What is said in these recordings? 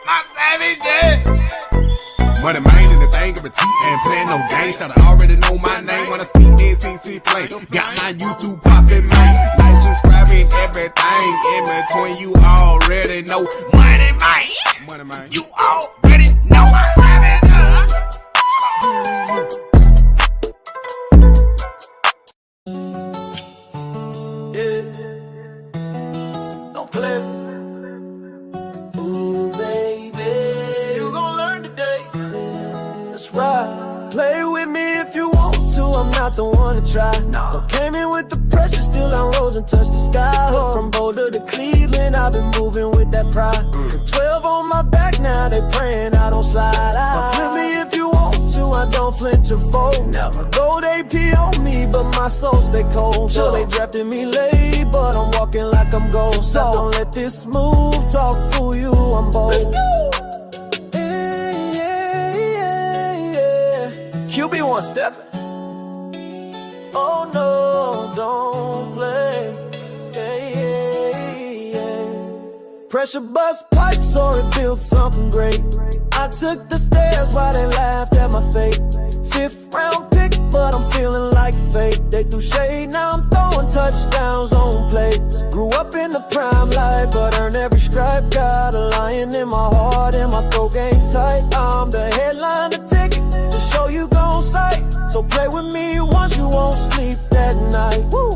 my savage. Moneymane in the thing of a T and playing no games. Should I already know my name when I speak NCC flame. Got my YouTube poppin', man. Like, subscribing, everything in between. You already know. Moneymane. You already know. Don't play. Ooh, baby, you gon' learn today. That's right. Play with me if you want to. I'm not the one to try. No. Came in with the pressure, still I rose and touched the sky. From Boulder to Cleveland, I've been moving with that pride. 12 on my back now, they praying I don't slide out. Play me if you want to. I don't flinch or fold. Never. Gold AP on me, but my soul stay cold. Sure, they drafted me late, but I'm walking like I'm gold. So don't let this smooth talk fool you. I'm bold. Let's go. QB one stepping. Oh no, don't play. Pressure bust pipes or it built something great. I took the stairs while they laughed at my fate. 5th round pick, but I'm feeling like fate. They threw shade, now I'm throwing touchdowns on plates. Grew up in the prime life, but earned every stripe. Got a lion in my heart and my throat game tight. I'm the headline, the ticket, to show you gon' sight. So play with me once, you won't sleep that night. Woo.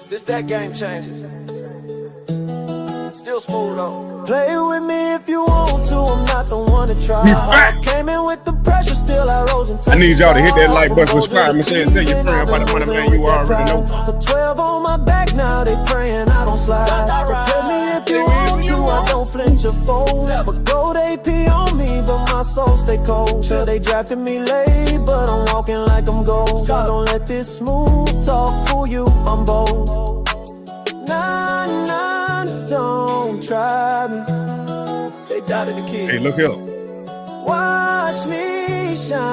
This that game changer. Still smooth though. Play with me if you want to. I'm not the one to try. Came in with the pressure, still I rose and touched. I need y'all to hit that like button, subscribe, and tell your friend about the Moneymane. You already know. The 12 on my back now, they praying I don't slide. Play me if you want to. I don't flinch or fold. But gold AP on me, but my soul stay cold. Sure, they drafted me late, but I'm walking like I'm gold. So don't let this smooth talk fool you. I'm bold. Nah, don't try me. They doubted the kid. Hey, look here. Watch me shine.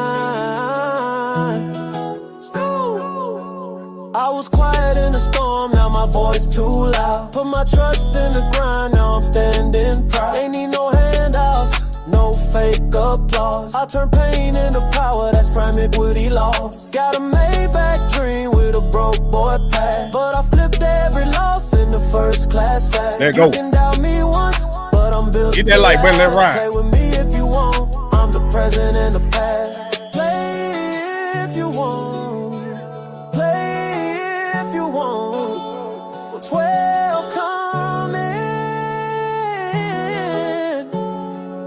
I was quiet in the storm, now my voice too loud. Put my trust in the grind, now I'm standing proud. Ain't need no handouts, no fake applause. I turn pain into power, that's prime equity laws. Got a Maybach dream with a broke boy past, but I flipped every loss in the first class fast. There you go. You can doubt me once, but I'm built. Get that like button, let ride. Play with me if you want. I'm the present and the past. Play if you want. Play if you want. With 12 coming.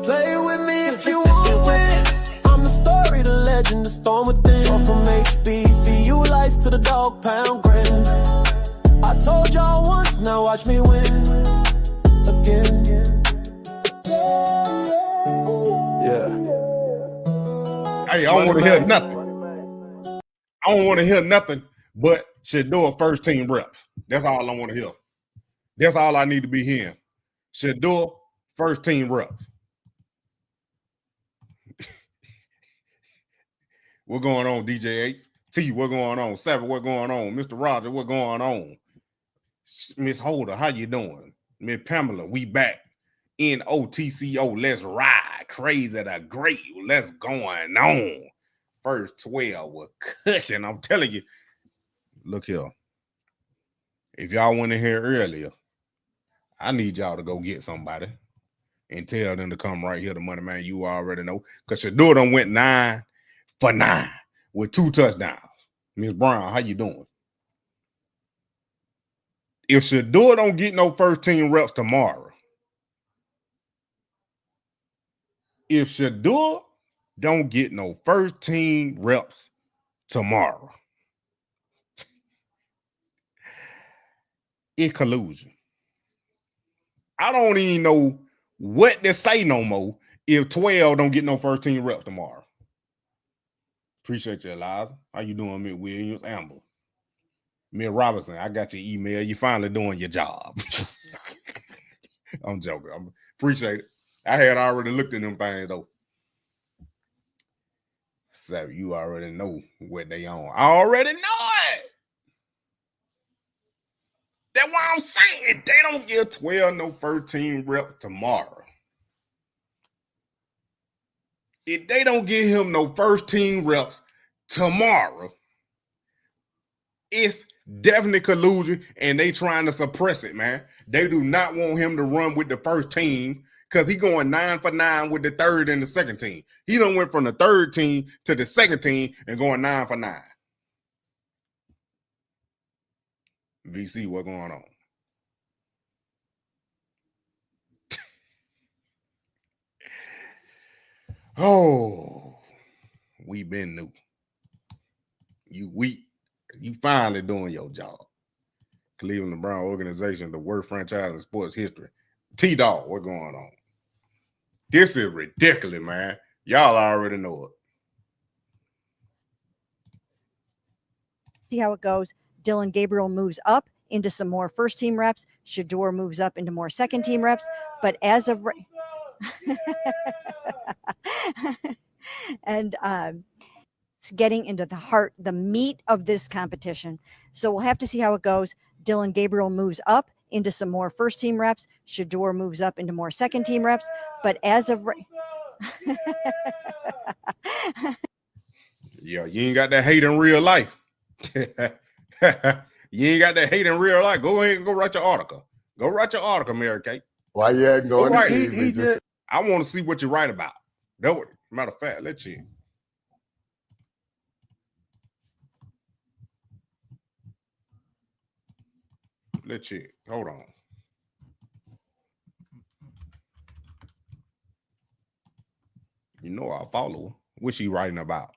Play with me if you want. Win. I'm the story, the legend, the storm within. All from HB, FU lights to the dog pound grin. I told y'all once, now watch me win again. Hey, I don't want to hear nothing. I don't want to hear nothing but Shedeur first team reps. That's all I want to hear. That's all I need to be hearing. Shedeur first team reps. What's going on, DJ 8? T, what going on? 7, what going on? Mr. Roger, what going on? Miss Holder, how you doing? Miss Pamela, we back. NOTCO, let's ride. Crazy the great. Let's going on. First 12 were cooking. I'm telling you. Look here. If y'all went in here earlier, I need y'all to go get somebody and tell them to come right here to Moneymane. You already know. Because Shedeur done went 9 for 9 with 2 touchdowns. Miss Brown, how you doing? If Shedeur don't get no first team reps tomorrow, if Shedeur don't get no first team reps tomorrow, it's collusion. I don't even know what to say no more if 12 don't get no first team reps tomorrow. Appreciate you, Eliza. How you doing, Miss Williams? Amber. Miss Robinson, I got your email. You finally doing your job. I'm joking. I appreciate it. I had already looked at them things, though. So you already know what they on. I already know it. That's why I'm saying they don't give 12 no first team rep tomorrow. If they don't give him no first team reps tomorrow, it's definitely collusion, and they trying to suppress it, man. They do not want him to run with the first team because he going 9 for 9 with the third and the second team. He done went from the third team to the second team and going 9 for 9. VC, what's going on? Oh, we been new. You finally doing your job. Cleveland Brown organization, the worst franchise in sports history. T-Dog, what's going on? This is ridiculous, man. Y'all already know it. See how it goes. Dylan Gabriel moves up into some more first team reps. Shedeur moves up into more second team reps. But as of and it's getting into the meat of this competition. So we'll have to see how it goes. Dylan Gabriel moves up into some more first team reps. Shedeur moves up into more second team reps. But as of yeah, you ain't got that hate in real life. You ain't got that hate in real life. Go ahead and go write your article. Go write your article, Mary Kay. Why you hadn't going right. to I want to see what you write about. That would, matter of fact, let's see. Let's see. Hold on. You know I follow her. What's she writing about?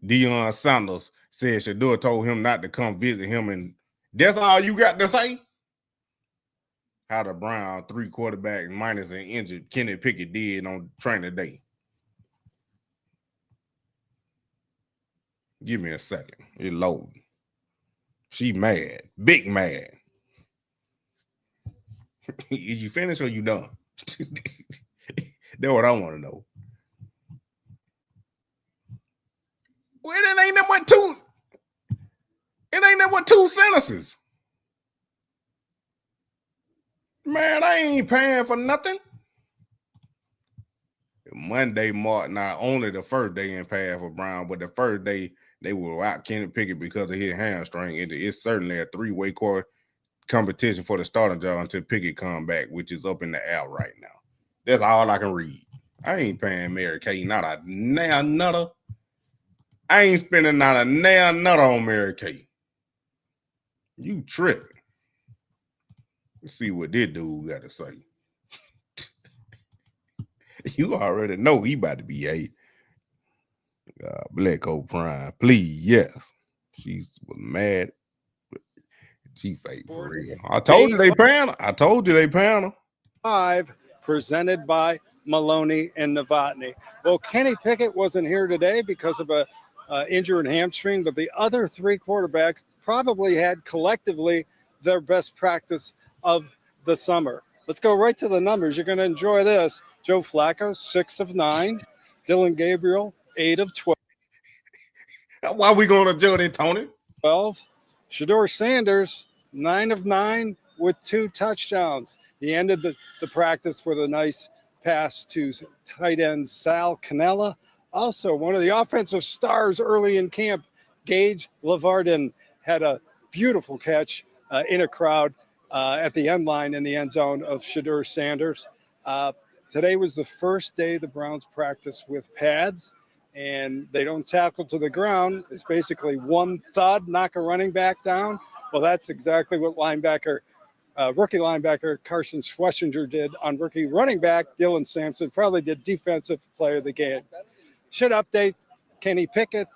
Deion Sanders said Shedeur told him not to come visit him, and that's all you got to say? How the Brown 3 quarterbacks minus an injured Kenny Pickett did on training day. Give me a second. It loading. She mad. Big mad. Is you finished or you done? That's what I want to know. Well, it ain't that what two. It ain't that what 2 sentences. Man, I ain't paying for nothing. Monday marked not only the first day in pass for Brown, but the first day they were out Kenny Pickett because of his hamstring. It's certainly a 3-way court competition for the starting job until Pickett come back, which is up in the air right now. That's all I can read. I ain't paying Mary Kay not a nail nutter. I ain't spending not a nail nutter on Mary Kay. You tripping. Let's see what this dude got to say. You already know he about to be a Black Oak Prime. Please, yes. She's mad. She fake for real. I told you they panel. I told you they panel. 5 presented by Maloney and Novotny. Well, Kenny Pickett wasn't here today because of a injured hamstring, but the other 3 quarterbacks probably had collectively their best practice of the summer. Let's go right to the numbers. You're going to enjoy this. Joe Flacco, 6 of 9. Dylan Gabriel, 8 of 12. Why are we going to judge it, Tony? 12. Shedeur Sanders, 9 of 9 with 2 touchdowns. He ended the practice with a nice pass to tight end Sal Cannella. Also, one of the offensive stars early in camp, Gage Lavardin, had a beautiful catch in a crowd at the end line in the end zone of Shedeur Sanders. Today was the first day the Browns practice with pads, and they don't tackle to the ground. It's basically one thud, knock a running back down. Well, that's exactly what rookie linebacker Carson Schwessinger did on rookie running back Dylan Sampson. Probably did defensive player of the game. Should update Kenny Pickett.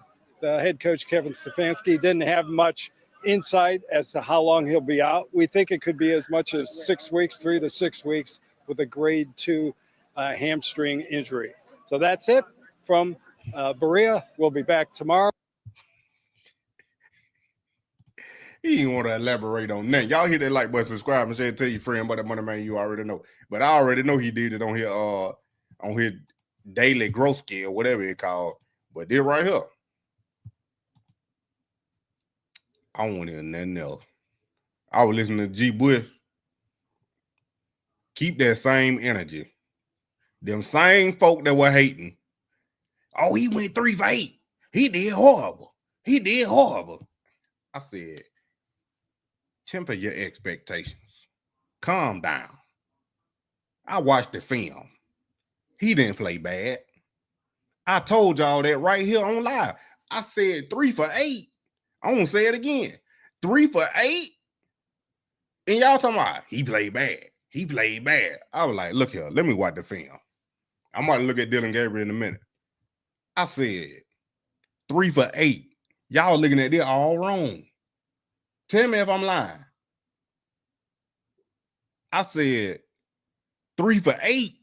The head coach Kevin Stefanski didn't have much insight as to how long he'll be out. We think it could be as much as 6 weeks, 3 to 6 weeks, with a grade 2 hamstring injury. So that's it from Berea. We'll be back tomorrow. He didn't want to elaborate on that. Y'all hit that like button, subscribe, and share. Tell your friend about the Moneymane you already know. But I already know he did it on his daily growth scale, whatever it called. But this right here, I don't want to hear nothing else. I was listening to G. Bush. Keep that same energy. Them same folk that were hating, Oh, he went 3 for 8. He did horrible. He did horrible. I said, temper your expectations. Calm down. I watched the film. He didn't play bad. I told y'all that right here on live. I said 3 for 8. I won't say it again. 3 for 8. And y'all talking about he played bad. He played bad. I was like, look here, let me watch the film. I'm about to look at Dylan Gabriel in a minute. I said 3 for 8. Y'all looking at this all wrong. Tell me if I'm lying. I said 3 for 8.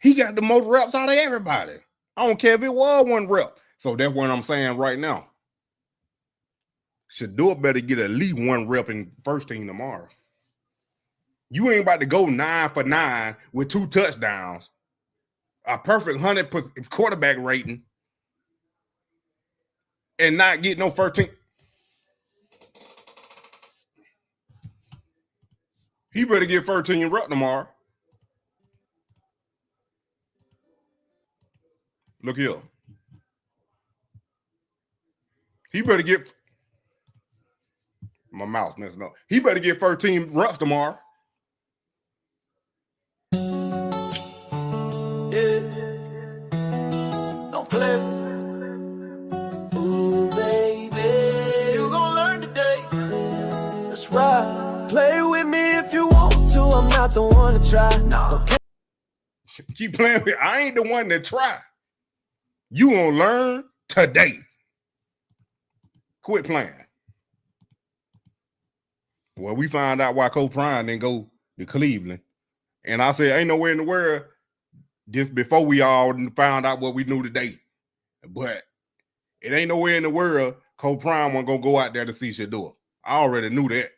He got the most reps out of everybody. I don't care if it was 1 rep. So that's what I'm saying right now. Shedeur better get at least 1 rep in first team tomorrow. You ain't about to go 9 for 9 with 2 touchdowns, a perfect 100% quarterback rating, and not get no first team. He better get 13 rep tomorrow. Look here. He better get. My mouse messing up. He better get 13 reps tomorrow. Yeah. Don't play. Ooh, baby, you gon' learn today. That's right. Play with me if you want to. I'm not the one to try. No. Keep playing with. I ain't the one to try. You gonna learn today. Quit playing. Well, we found out why Coach Prime didn't go to Cleveland. And I said, ain't nowhere in the world, just before we all found out what we knew today. But it ain't nowhere in the world Coach Prime wasn't going to go out there to see Shedeur. I already knew that.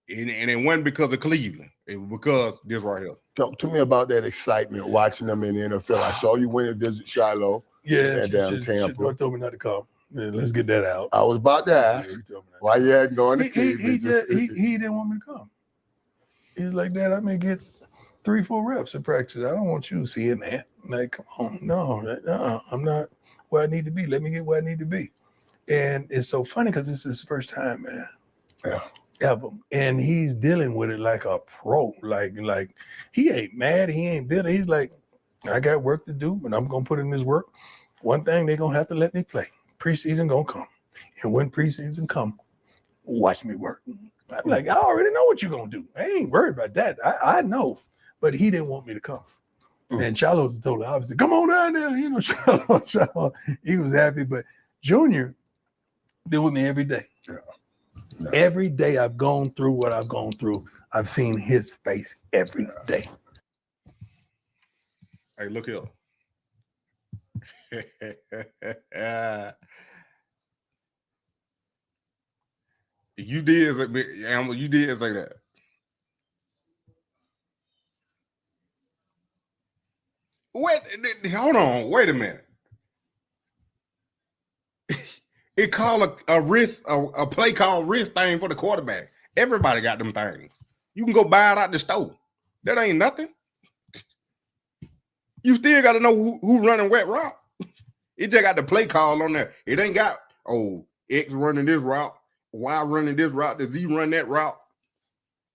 And it wasn't because of Cleveland. It was because this right here. Talk to me about that excitement watching them in the NFL. I saw you went and visit Shiloh. Yeah, down Tampa. Shedeur told me not to come. Yeah, let's get that out. I was about to ask why you hadn't gone to Cleveland. He didn't want me to come. He's like, Dad, I may get 3-4 reps in practice. I don't want you seeing that. Like, come on, no, I'm not where I need to be. Let me get where I need to be. And it's so funny because this is his first time, man. Yeah. Ever. And he's dealing with it like a pro. Like he ain't mad. He ain't bitter. He's like, I got work to do, and I'm gonna put in this work. One thing, they're gonna have to let me play. Preseason gonna come. And when preseason come, watch me work. I'm like, I already know what you're gonna do. I ain't worried about that. I know. But he didn't want me to come. And Shiloh was totally opposite. Come on down there. You know, Shiloh, he was happy. But Junior did with me every day. Yeah. No. Every day I've gone through what I've gone through. I've seen his face every day. Hey, look here. You did say that. Wait, hold on. Wait a minute. It called a play called wrist thing for the quarterback. Everybody got them things. You can go buy it out the store. That ain't nothing. You still got to know who running what route. It just got the play call on there. It ain't got, X running this route, Y running this route, the Z run that route.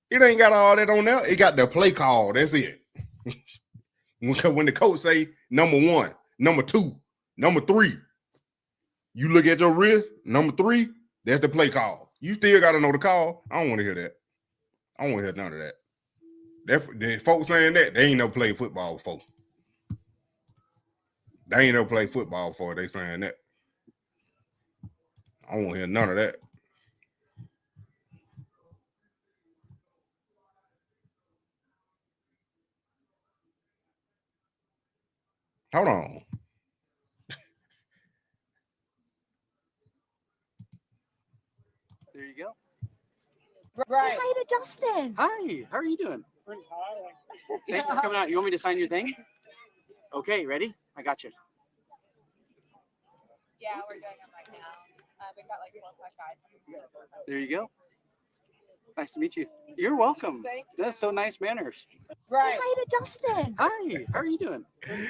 It ain't got all that on there. It got the play call. That's it. When the coach say number 1, number 2, number 3, you look at your wrist, number 3, that's the play call. You still got to know the call. I don't want to hear that. I don't want to hear none of that. The folks saying that, they ain't never played football before. They ain't never played football before. They saying that. I don't want to hear none of that. Hold on. There you go. Right. Say hi to Justin. Hi, how are you doing? Pretty high. Thanks for coming out. You want me to sign your thing? Okay, ready? I got you. Yeah, we're doing them right now. We've got like 12 guys. There you go. Nice to meet you. You're welcome. That's so nice manners. Right. Say hi to Dustin. Hi. How are you doing? Hey,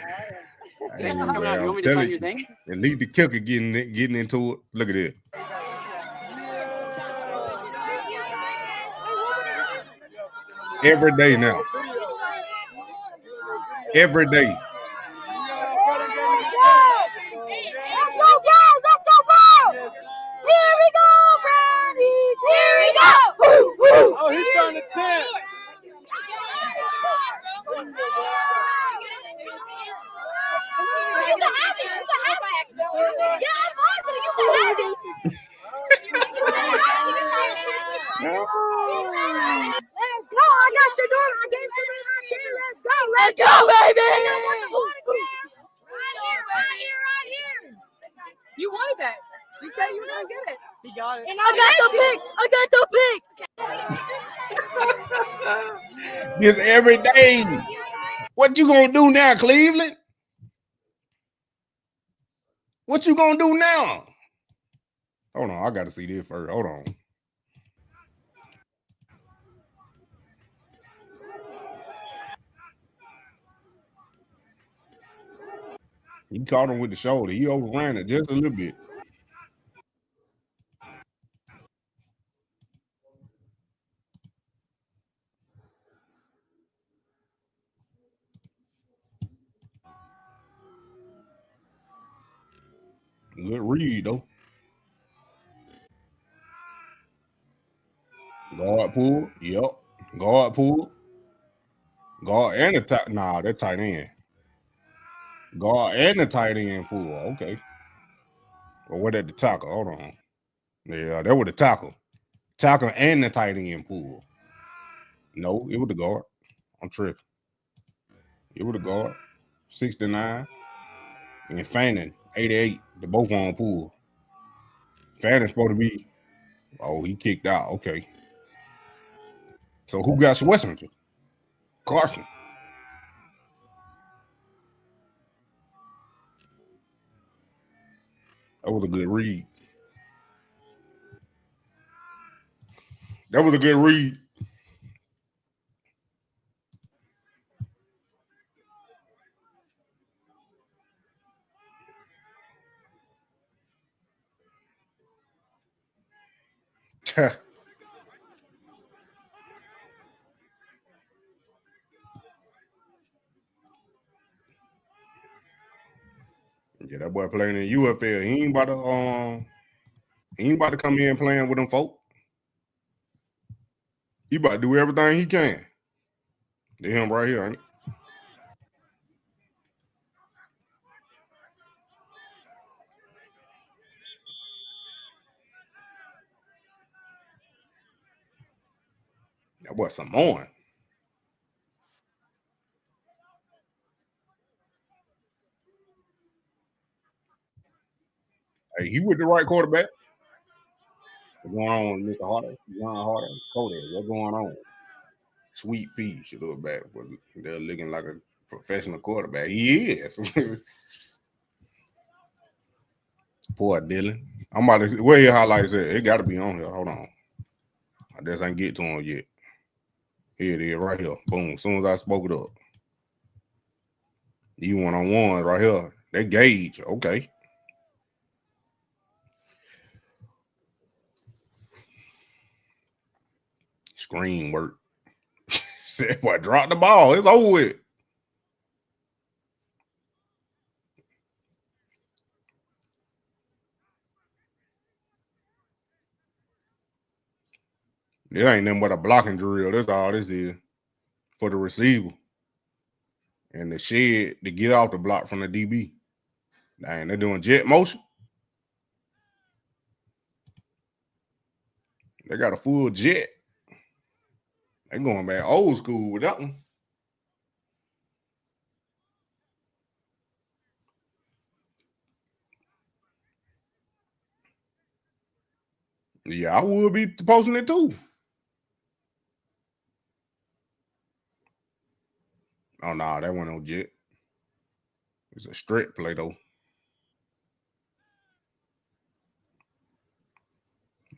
Thanks for coming out. You man, want me to sign your thing? and leave the kicker getting into it. Look at this. Every day now. Every day. Let's go, Browns! Let's go, Browns! Here we go, Brownies! Here we go! Woo, woo! Oh, he's trying to 10. You can have it. You can have it. Yeah, I'm positive. You can have it. Let's go. I got Shedeur. I gave somebody my chair. Let's go. Let's go, baby. Right here. You wanted that. She said you were going to get it. He got it. And I got the pick. This every day. What you gonna do now, Cleveland? What you gonna do now? Hold on, I gotta see this first. Hold on. He caught him with the shoulder. He overran it just a little bit. Good read, though. Guard pull. Yep. Guard pull. Guard and the tight. Nah, that tight end. Guard and the tight end pull. Okay. Or what at the tackle? Hold on. Yeah, that was the tackle. Tackle and the tight end pull. No, it was the guard. I'm tripping. It was the guard. 69. And Fannin, 88. The both on pull. Fannon's supposed to be. Oh, he kicked out. Okay. So who got Schwessinger? Carson. That was a good read. That was a good read. Yeah, that boy playing in UFL. He ain't about to come in playing with them folk. He about to do everything he can. They him right here, ain't it? That boy Samoan. Hey, he with the right quarterback. What's going on, Mr. Harder? John Harder, Cody. What's going on? Sweet pea should look back, but they're looking like a professional quarterback. He is. Poor Dylan. I'm about to where your highlights at? It got to be on here. Hold on. I just ain't get to him yet. Here it is, right here. Boom. As soon as I spoke it up. You one-on-one right here. They gauge. Okay. Screen work. Said, boy, drop the ball. It's over with. There ain't nothing but a blocking drill. That's all this is for the receiver. And the shed to get off the block from the DB. Dang, they're doing jet motion. They got a full jet. They're going back old school with that one. Yeah, I would be posting it too. Oh, no, that one no jet. It's a straight play, though.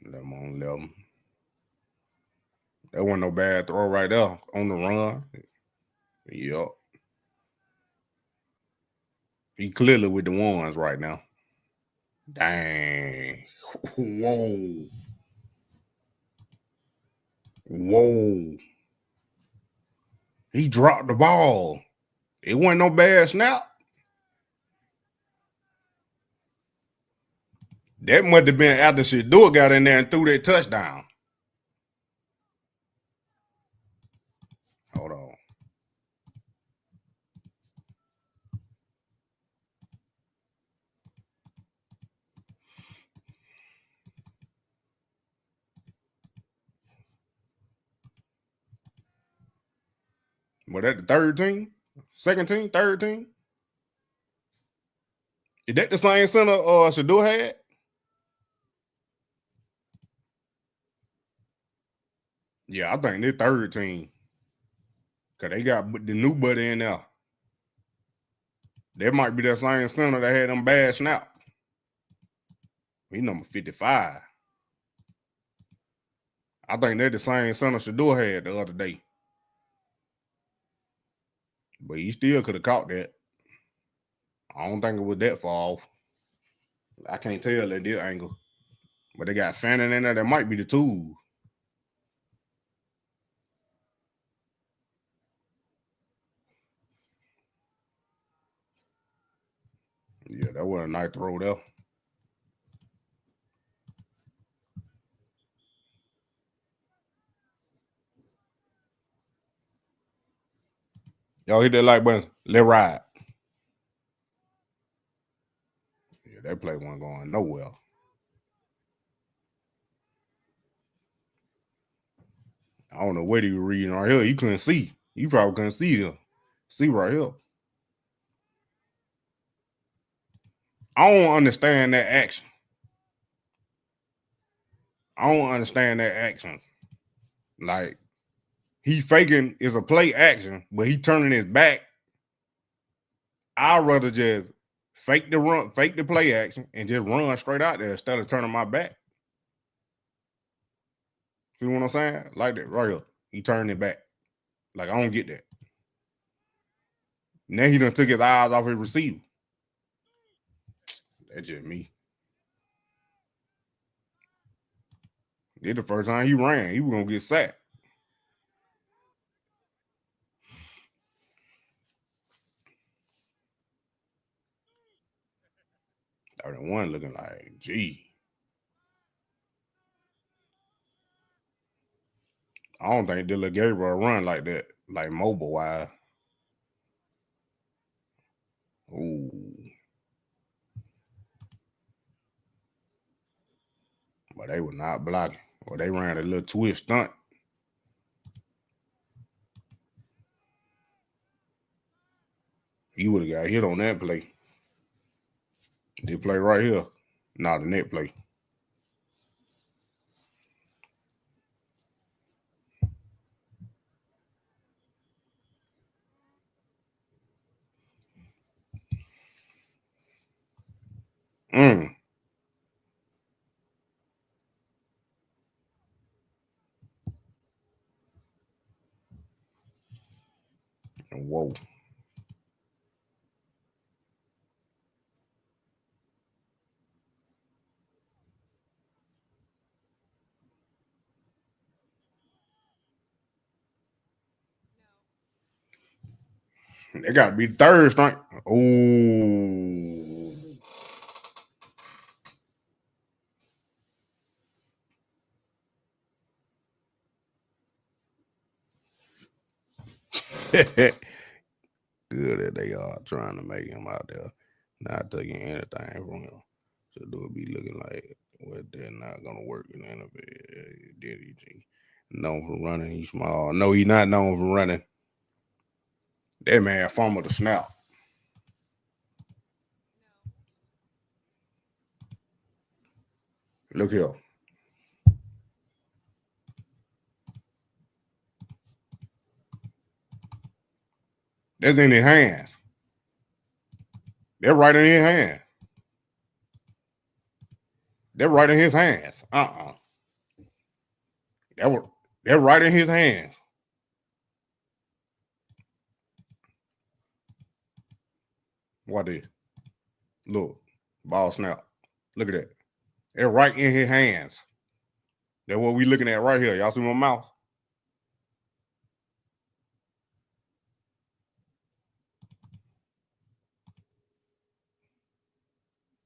11 on 11. That wasn't no bad throw right there on the run. Yup. He clearly with the ones right now. Dang. Whoa. Whoa. He dropped the ball. It wasn't no bad snap. That must have been after Shedeur got in there and threw that touchdown. Hold on. Was that the third team? Second team? Third team? Is that the same center Shedeur had? Yeah, I think they're third team. Because they got the new buddy in there. That might be that same center that had them bad snap. He number 55. I think they're the same center Shedeur had the other day. But he still could have caught that. I don't think it was that far off. I can't tell at this angle. But they got Fannin in there. That might be the two. Yeah, that was a nice throw there. Y'all hit that like button. Let ride. Yeah, that play wasn't going nowhere. I don't know what he was reading right here. You couldn't see. You probably couldn't see him. See right here. I don't understand that action. I don't understand that action. Like, he faking is a play action, but he turning his back. I'd rather just fake the run, fake the play action, and just run straight out there instead of turning my back. See what I'm saying? Like that right here. He turned it back. Like, I don't get that. Now he done took his eyes off his receiver. That's just me. This the first time he ran. He was going to get sacked. One looking like, gee. I don't think Dylan Gabriel run like that, like mobile wise. Ooh. But they were not blocking. Or they ran a little twist stunt. He would have got hit on that play. They play right here. Not the net play. Whoa. They got to be third strike. Oh. Good that they are trying to make him out there, not taking anything from him. So do it be looking like, well, they're not gonna work in the NFL. Did he? Known for running, he's small. No, he's not known for running. That man fumbled the snap. Look here. That's in his hands. They're right in his hands. They're right in his hands. That was They're right in his hands. What is? Look, ball snap. Look at that. They're right in his hands. That's what we looking at right here. Y'all see my mouth?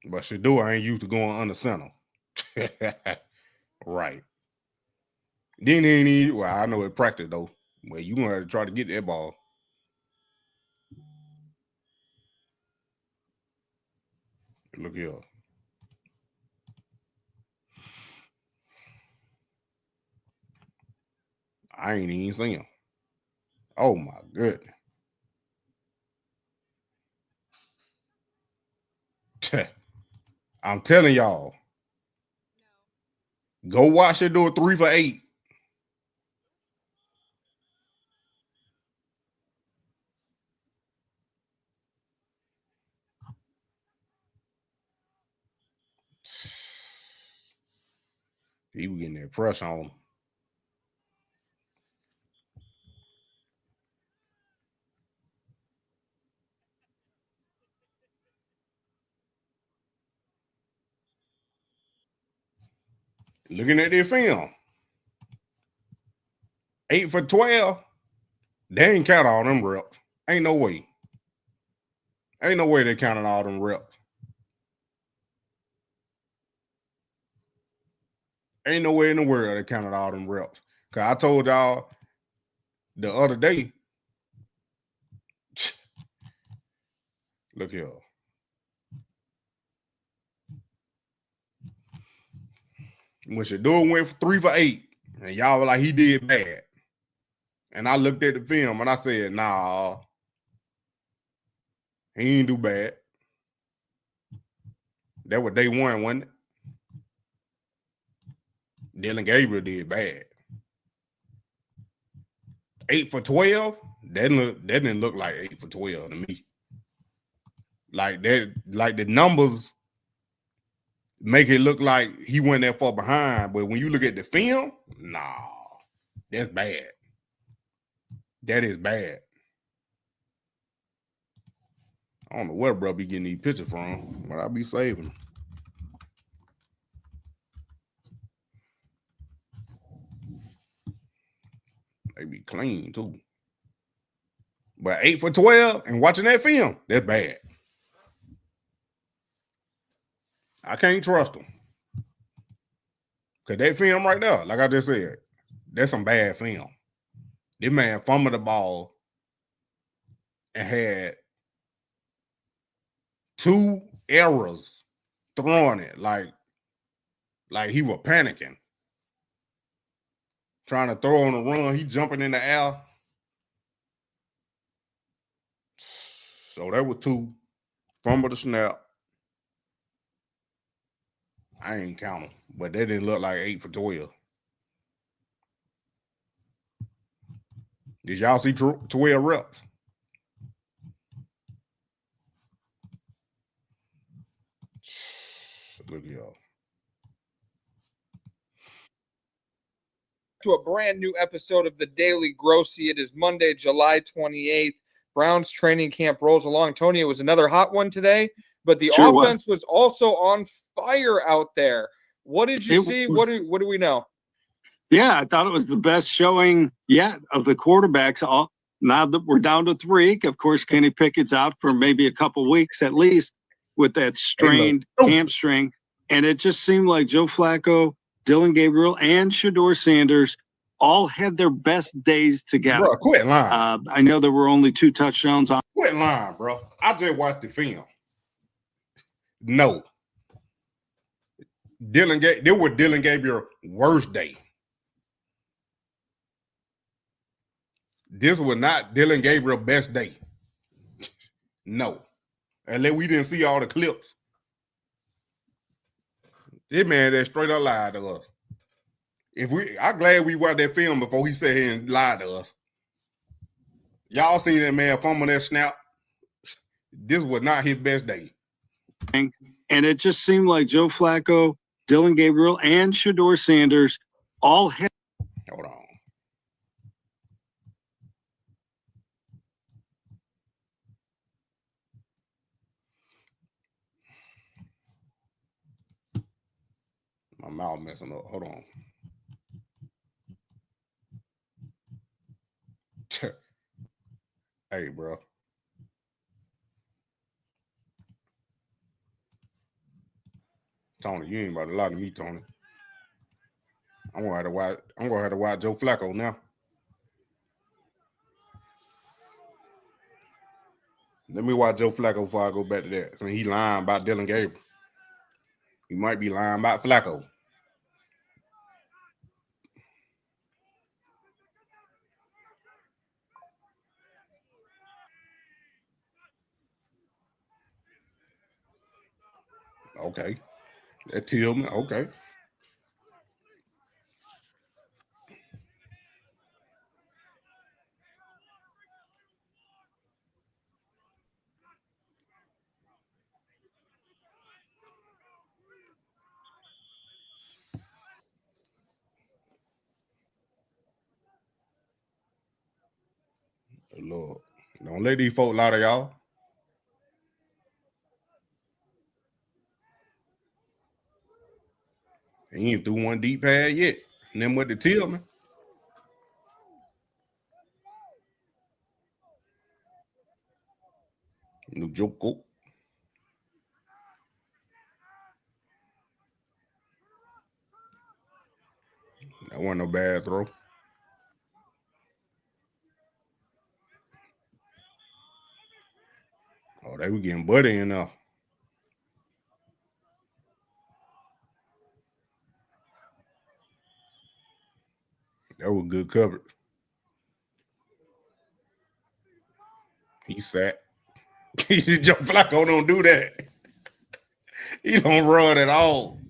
But Shedeur ain't used to going under center. Right. Then he ain't even, well, I know it practice though. Well, you gonna have to try to get that ball. Look here. I ain't even seen him. Oh my goodness. I'm telling y'all. Go watch it do a 3 for 8. He was getting that pressure on him. Looking at their film. 8 for 12. They ain't count all them reps. Ain't no way. Ain't no way they counted all them reps. Ain't no way in the world they counted all them reps. Cause I told y'all the other day. Look here. When Shedeur went for 3 for 8, and y'all were like, he did bad. And I looked at the film and I said, nah, he ain't do bad. That was day one, wasn't it? Dylan Gabriel did bad. 8 for 12? That didn't look like 8 for 12 to me. Like that, like the numbers make it look like he went that far behind. But when you look at the film, nah, that's bad. That is bad. I don't know where bro be getting these pictures from, but I'll be saving them. They be clean too. But 8 for 12 and watching that film, that's bad. I can't trust them. Because that film right there, like I just said, that's some bad film. This man fumbled the ball and had 2 errors throwing it like he was panicking. Trying to throw on a run. He jumping in the air. So that was 2. Fumble the snap. I ain't count them, but that didn't look like 8 for 12. Did y'all see 12 reps? Look at y'all. To a brand new episode of the Daily Grossy. It is Monday, July 28th. Browns training camp rolls along. Tony, it was another hot one today, but the offense was also on fire out there. What did you see? What do we know? Yeah, I thought it was the best showing yet of the quarterbacks. Now that we're down to 3, of course, Kenny Pickett's out for maybe a couple weeks at least with that strained hamstring. And it just seemed like Joe Flacco, Dylan Gabriel, and Shedeur Sanders all had their best days together. Bro, quit lying. I know there were only 2 touchdowns on. Quit lying, bro. I just watched the film. No. This was Dylan Gabriel's worst day. This was not Dylan Gabriel's best day. No. Unless we didn't see all the clips. This man that straight up lied to us. I'm glad we watched that film before he sat here and lied to us. Y'all seen that man fumble that snap? This was not his best day. And it just seemed like Joe Flacco, Dylan Gabriel, and Shedeur Sanders all had. Hold on. My mouth messing up. Hold on. Hey, bro. Tony, you ain't about to lie to me, Tony. I'm gonna have to watch Joe Flacco now. Let me watch Joe Flacco before I go back to that. So he lying about Dylan Gabriel. He might be lying about Flacco. Okay. That Tillman. Okay. Lord, don't let these folk lie to y'all. He ain't threw one deep pad yet. And then with the Tillman. New Joko. That wasn't no bad throw. Oh, they were getting Buddy in there. That was good coverage. He sat. Joe Flacco don't do that. He don't run at all.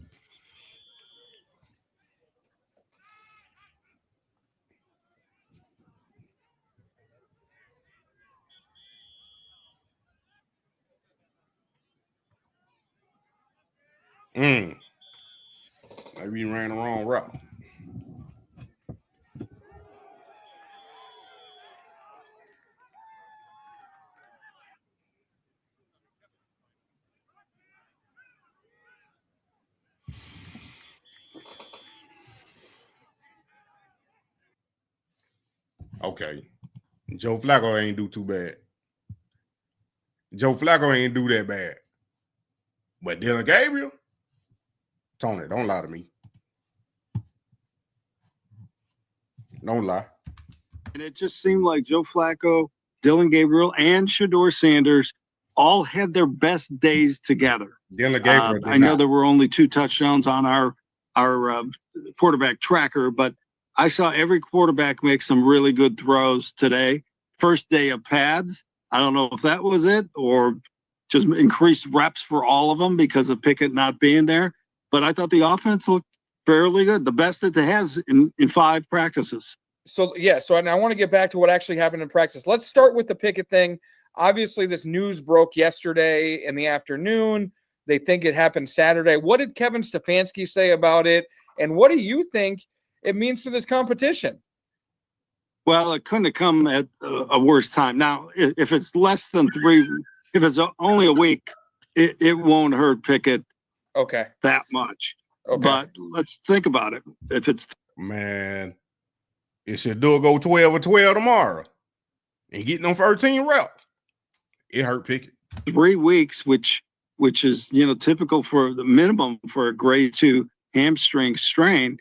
Maybe he ran the wrong route. Okay. Joe Flacco ain't do too bad. Joe Flacco ain't do that bad. But Dylan Gabriel? Tony, don't lie to me. Don't lie. And it just seemed like Joe Flacco, Dylan Gabriel, and Shedeur Sanders all had their best days together. Dylan Gabriel I know there were only 2 touchdowns on our quarterback tracker, but I saw every quarterback make some really good throws today. First day of pads. I don't know if that was it or just increased reps for all of them because of Pickett not being there. But I thought the offense looked fairly good, the best that it has in 5 practices. So and I want to get back to what actually happened in practice. Let's start with the Pickett thing. Obviously, this news broke yesterday in the afternoon. They think it happened Saturday. What did Kevin Stefanski say about it? And what do you think it means for this competition? Well, it couldn't have come at a worse time. Now, if it's less than 3, if it's only a week, it won't hurt Pickett that much. Okay. But let's think about it. If it's it should go 12 or 12 tomorrow and get them 13 reps. It hurt Pickett. 3 weeks, which is typical for the minimum for a grade 2 hamstring strain.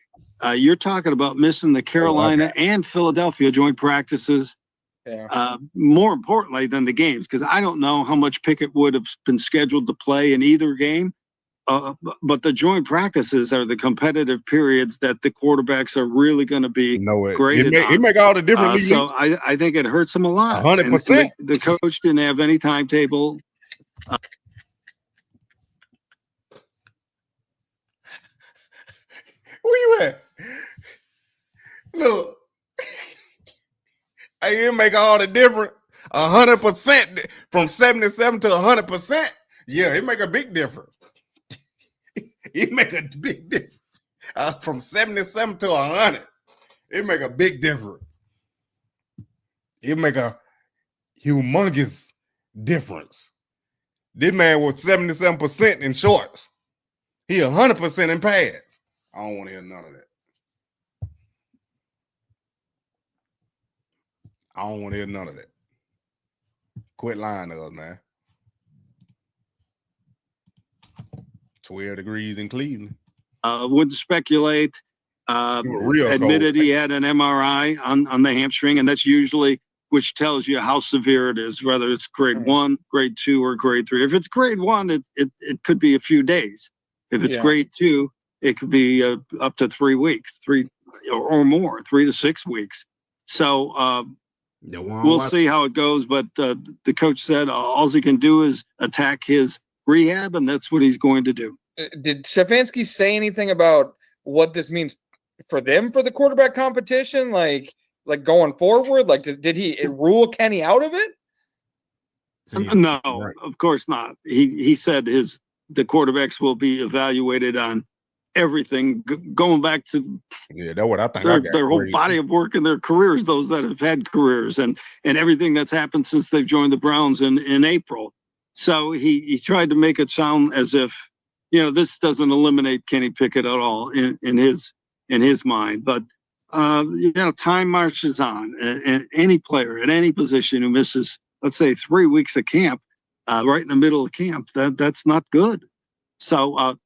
You're talking about missing the Carolina and Philadelphia joint practices. Yeah. More importantly than the games, because I don't know how much Pickett would have been scheduled to play in either game. But the joint practices are the competitive periods that the quarterbacks are really going to be graded on. It make all the difference. So I think it hurts them a lot. 100%. The coach didn't have any timetable. Where you at? Look. Hey, it make all the difference. 100% from 77 to 100%. Yeah, it make a big difference. It make a big difference. From 77 to 100. It make a big difference. It make a humongous difference. This man was 77% in shorts. He 100% in pads. I don't want to hear none of that. I don't want to hear none of that. Quit lying to us, man. 12 degrees in Cleveland. Wouldn't speculate. Admitted he had an MRI on the hamstring, and that's usually which tells you how severe it is, whether it's grade 1, grade 2, or grade 3. If it's grade 1, it could be a few days. If it's grade 2, it could be up to 3 weeks, 3 or more, 3 to 6 weeks. So we'll see how it goes. But the coach said all he can do is attack his rehab, and that's what he's going to do. Did Stefanski say anything about what this means for them for the quarterback competition? Like going forward? Like, did he rule Kenny out of it? No, of course not. He said the quarterbacks will be evaluated on everything going back to that's what I think. Their whole body of work and their careers, those that have had careers, and everything that's happened since they've joined the Browns in April. So he tried to make it sound as if, this doesn't eliminate Kenny Pickett at all in his mind. But time marches on, and any player at any position who misses, let's say, 3 weeks of camp, right in the middle of camp, that's not good. So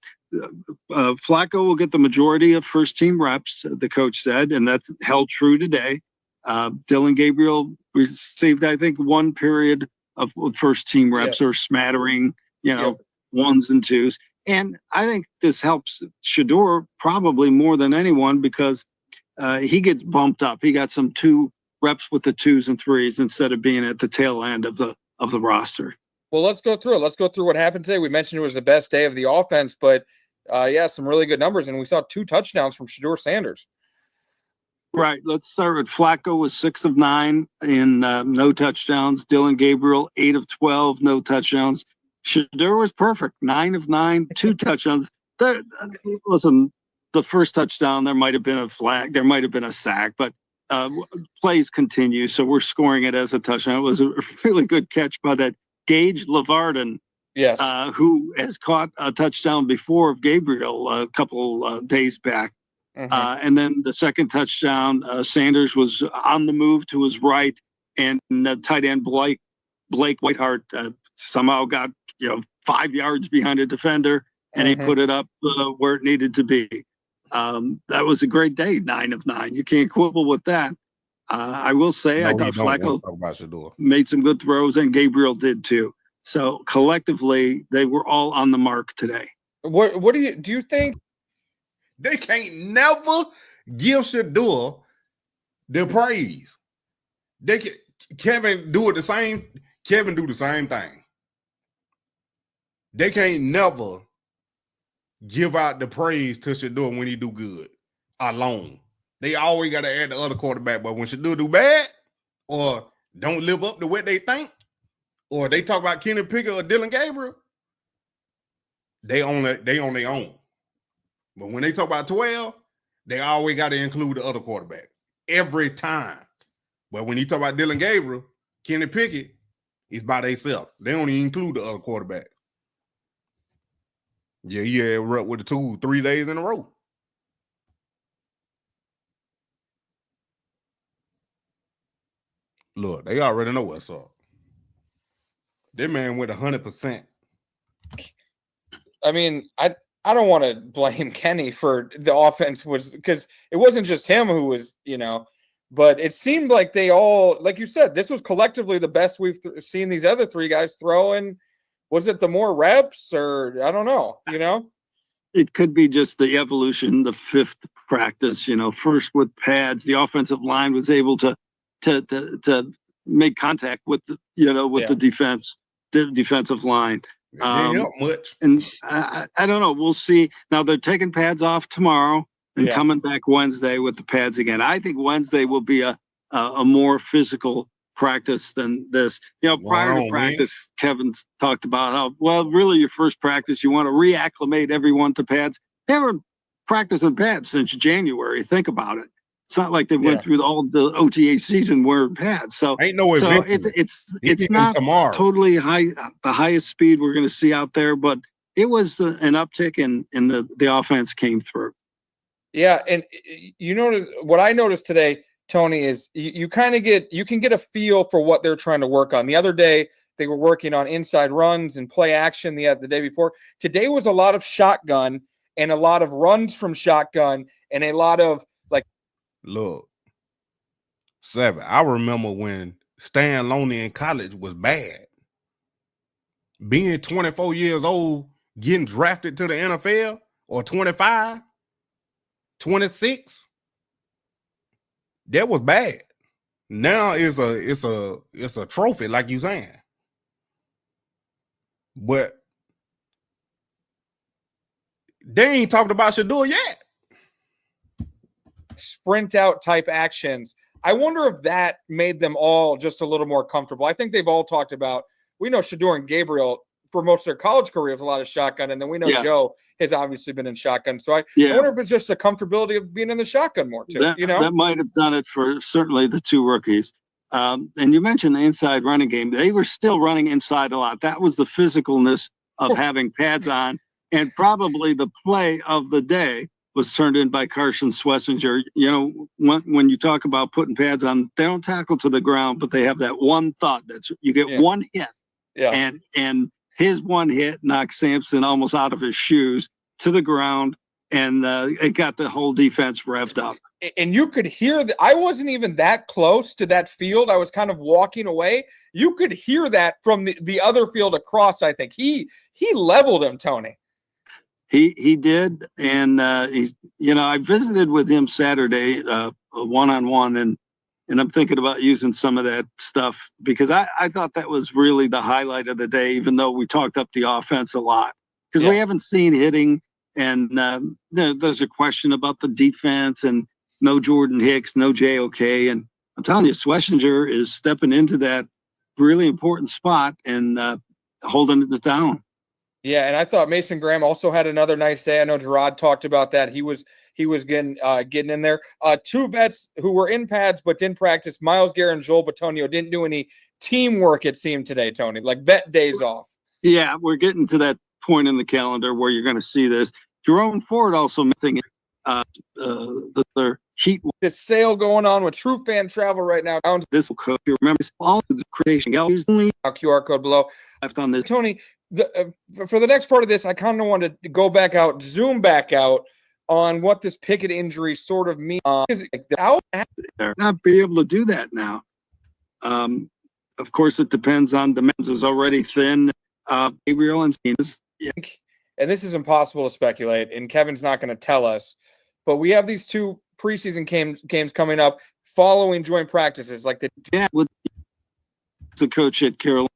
Flacco will get the majority of first team reps, the coach said, and that's held true today. Dylan Gabriel received, I think, 1 period of first team reps, or smattering, ones and twos. And I think this helps Shedeur probably more than anyone, because he gets bumped up. He got some 2 reps with the 2s and 3s instead of being at the tail end of the roster. Well, let's go through it. Let's go through what happened today. We mentioned it was the best day of the offense, but some really good numbers, and we saw 2 touchdowns from Shedeur Sanders. Right. Let's start with Flacco was 6 of 9 in no touchdowns. Dylan Gabriel 8 of 12, no touchdowns. Shedeur was perfect, 9 of 9, 2 touchdowns. Listen, the first touchdown, there might have been a flag, there might have been a sack, but plays continue, so we're scoring it as a touchdown. It was a really good catch by that Gage Lavardin, who has caught a touchdown before of Gabriel a couple days back. And then the second touchdown, Sanders was on the move to his right, and tight end Blake Whiteheart somehow got 5 yards behind a defender, and he put it up where it needed to be. That was a great day, 9 of 9. You can't quibble with that. I will say, I thought Flacco made some good throws, and Gabriel did too. So collectively, they were all on the mark today. What do you think? They can't never give Shedeur the praise. Kevin do the same thing. They can't never give out the praise to Shedeur when he do good alone. They always got to add the other quarterback. But when Shedeur do bad or don't live up to what they think, or they talk about Kenny Pickett or Dylan Gabriel, they on their own. But when they talk about 12, they always got to include the other quarterback every time. But when you talk about Dylan Gabriel, Kenny Pickett is by themselves. They don't even include the other quarterback. Yeah, he had rep with the 2-3 days in a row. Look, they already know what's up. That man went 100%. I mean, I don't want to blame Kenny for the offense, because it wasn't just him who was, but it seemed like they all, like you said, this was collectively the best we've seen these other 3 guys throw. And was it the more reps, or I don't know, It could be just the evolution, the 5th practice, first with pads, the offensive line was able to make contact with the defense, the defensive line. Didn't help much. And I don't know. We'll see. Now they're taking pads off tomorrow and coming back Wednesday with the pads again. I think Wednesday will be a more physical practice than this. Prior to practice, Kevin's talked about how, really your first practice, you want to reacclimate everyone to pads. They haven't practiced in pads since January. Think about it. It's not like they went through all the OTA season wearing pads. So ain't no event. It's not tomorrow. Totally the highest speed we're going to see out there, but it was an uptick, and the offense came through. Yeah, and you notice what I noticed today, Tony, is you kind of you can get a feel for what they're trying to work on. The other day they were working on inside runs and play action the day before. Today was a lot of shotgun and a lot of runs from shotgun and a lot of like. Look, Seven. I remember when Stan Loney in college was bad. Being 24 years old, getting drafted to the NFL, or 25, 26, that was bad. Now it's a trophy, like you saying. But they ain't talked about Shedeur yet. Sprint out type actions. I wonder if that made them all just a little more comfortable. I think they've all talked about, we know Shedeur and Gabriel for most of their college careers, a lot of shotgun. And then we know Joe has obviously been in shotgun. So I wonder if it's just the comfortability of being in the shotgun more too. That might have done it for certainly the two rookies. And you mentioned the inside running game. They were still running inside a lot. That was the physicalness of having pads on. And probably the play of the day was turned in by Carson Schlesinger. You know, when you talk about putting pads on, they don't tackle to the ground, but they have that one thought that you get one hit. Yeah. And his one hit knocked Sampson almost out of his shoes to the ground, and it got the whole defense revved up. And you could hear that. I wasn't even that close to that field. I was kind of walking away. You could hear that from the other field across. I think he leveled him, Tony. He did, and he's, you know, I visited with him Saturday, one-on-one, and I'm thinking about using some of that stuff because I thought that was really the highlight of the day, even though we talked up the offense a lot because we haven't seen hitting, and there's a question about the defense and no Jordan Hicks, no JOK, and I'm telling you, Schlesinger is stepping into that really important spot and holding it down. Yeah, and I thought Mason Graham also had another nice day. I know Gerard talked about that. He was getting in there. Two vets who were in pads but didn't practice, Myles Garrett and Joel Bitonio, didn't do any teamwork, it seemed, today, Tony, like vet days off. Yeah, we're getting to that point in the calendar where you're going to see this. Jerome Ford also missing the heat. This sale going on with True Fan Travel right now. This coach, you remember all the creation. QR code below. Left on this. Tony, for the next part of this, I kind of wanted to go back out, zoom back out on what this Pickett injury sort of means. They're not be able to do that now. Of course, it depends on the men's is already thin. Gabriel and this is impossible to speculate, and Kevin's not going to tell us. But we have these two preseason games coming up following joint practices, like with the coach at Carolina.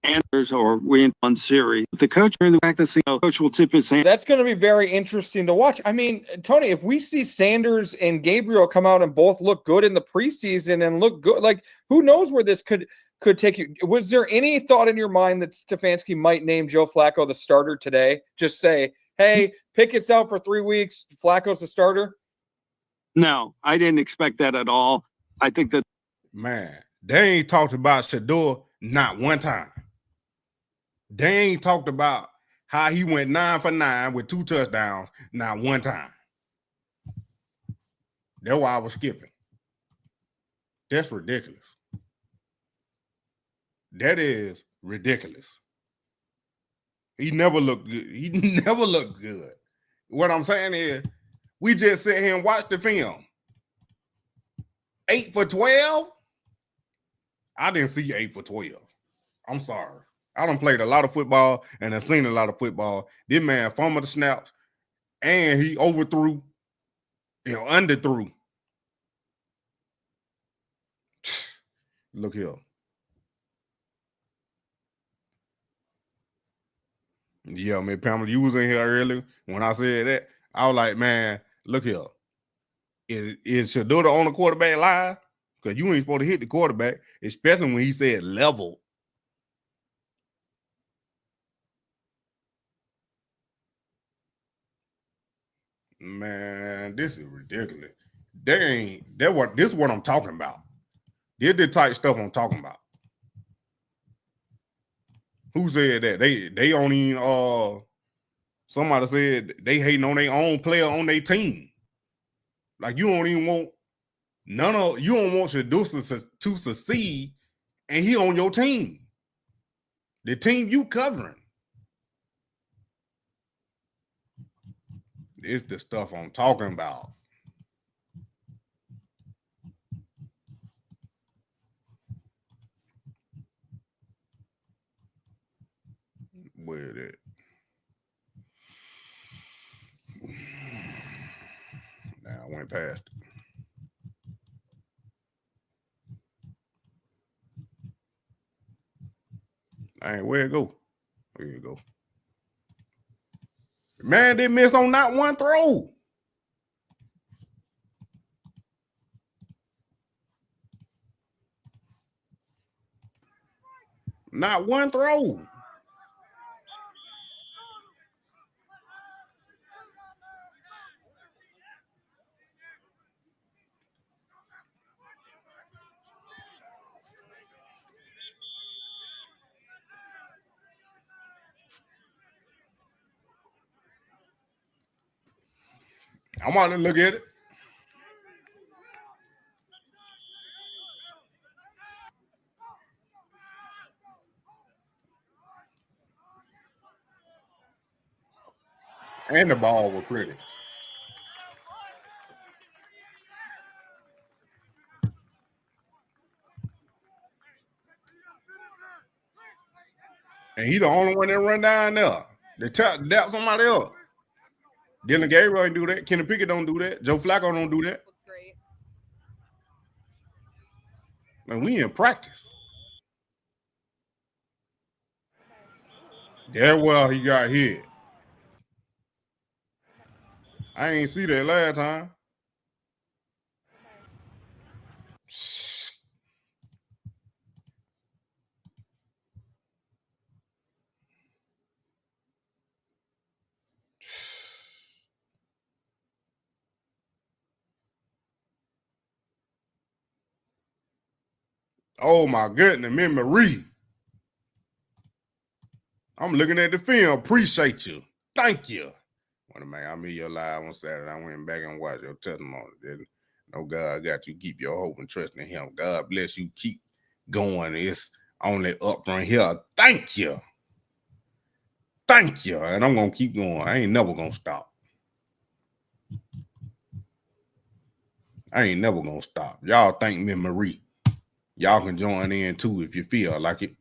Anders or we in one series. The coach during the practice, coach will tip his hand. That's going to be very interesting to watch. I mean, Tony, if we see Sanders and Gabriel come out and both look good in the preseason and look good, like who knows where this could take you? Was there any thought in your mind that Stefanski might name Joe Flacco the starter today? Just say, hey, Pickett's out for 3 weeks. Flacco's the starter. No, I didn't expect that at all. I think that they ain't talked about Shedeur not one time. They ain't talked about how he went 9 for 9 with 2 touchdowns, not one time. That's why I was skipping. That's ridiculous. That is ridiculous. He never looked good. He never looked good. What I'm saying is, we just sit here and watch the film. 8 for 12? I didn't see 8 for 12. I'm sorry. I done played a lot of football and I've seen a lot of football. This man fumbled the snaps and he overthrew, underthrew. Look here. Yeah, man, Pamela, you was in here earlier. When I said that, I was like, man, look here. Is Shedeur the only quarterback live? Because you ain't supposed to hit the quarterback, especially when he said level. Man, this is ridiculous. This is what I'm talking about. This is the type stuff I'm talking about. Who said that? They don't even somebody said they hating on their own player on their team. Like you don't even want you don't want Shedeur to succeed, and he on your team. The team you covering. It's the stuff I'm talking about. Where it? Now I went past it. Dang, where it go? There you go. Man, they missed on not one throw. Not one throw. I'm out to look at it. And the ball was pretty. And he the only one that run down there. They tap somebody else. Dylan Gabriel ain't do that. Kenny Pickett don't do that. Joe Flacco don't do that. Man, we in practice. Yeah, well, he got hit. I ain't see that last time. Oh my goodness, memory. I'm looking at the film. Appreciate you. Thank you. Man, I'm in your live on Saturday. I went back and watched your testimony. Didn't no God got you. Keep your hope and trust in him. God bless you. Keep going. It's only up from here. Thank you. Thank you. And I'm gonna keep going. I ain't never gonna stop. I ain't never gonna stop. Y'all thank me, Marie. Y'all can join in too if you feel like it.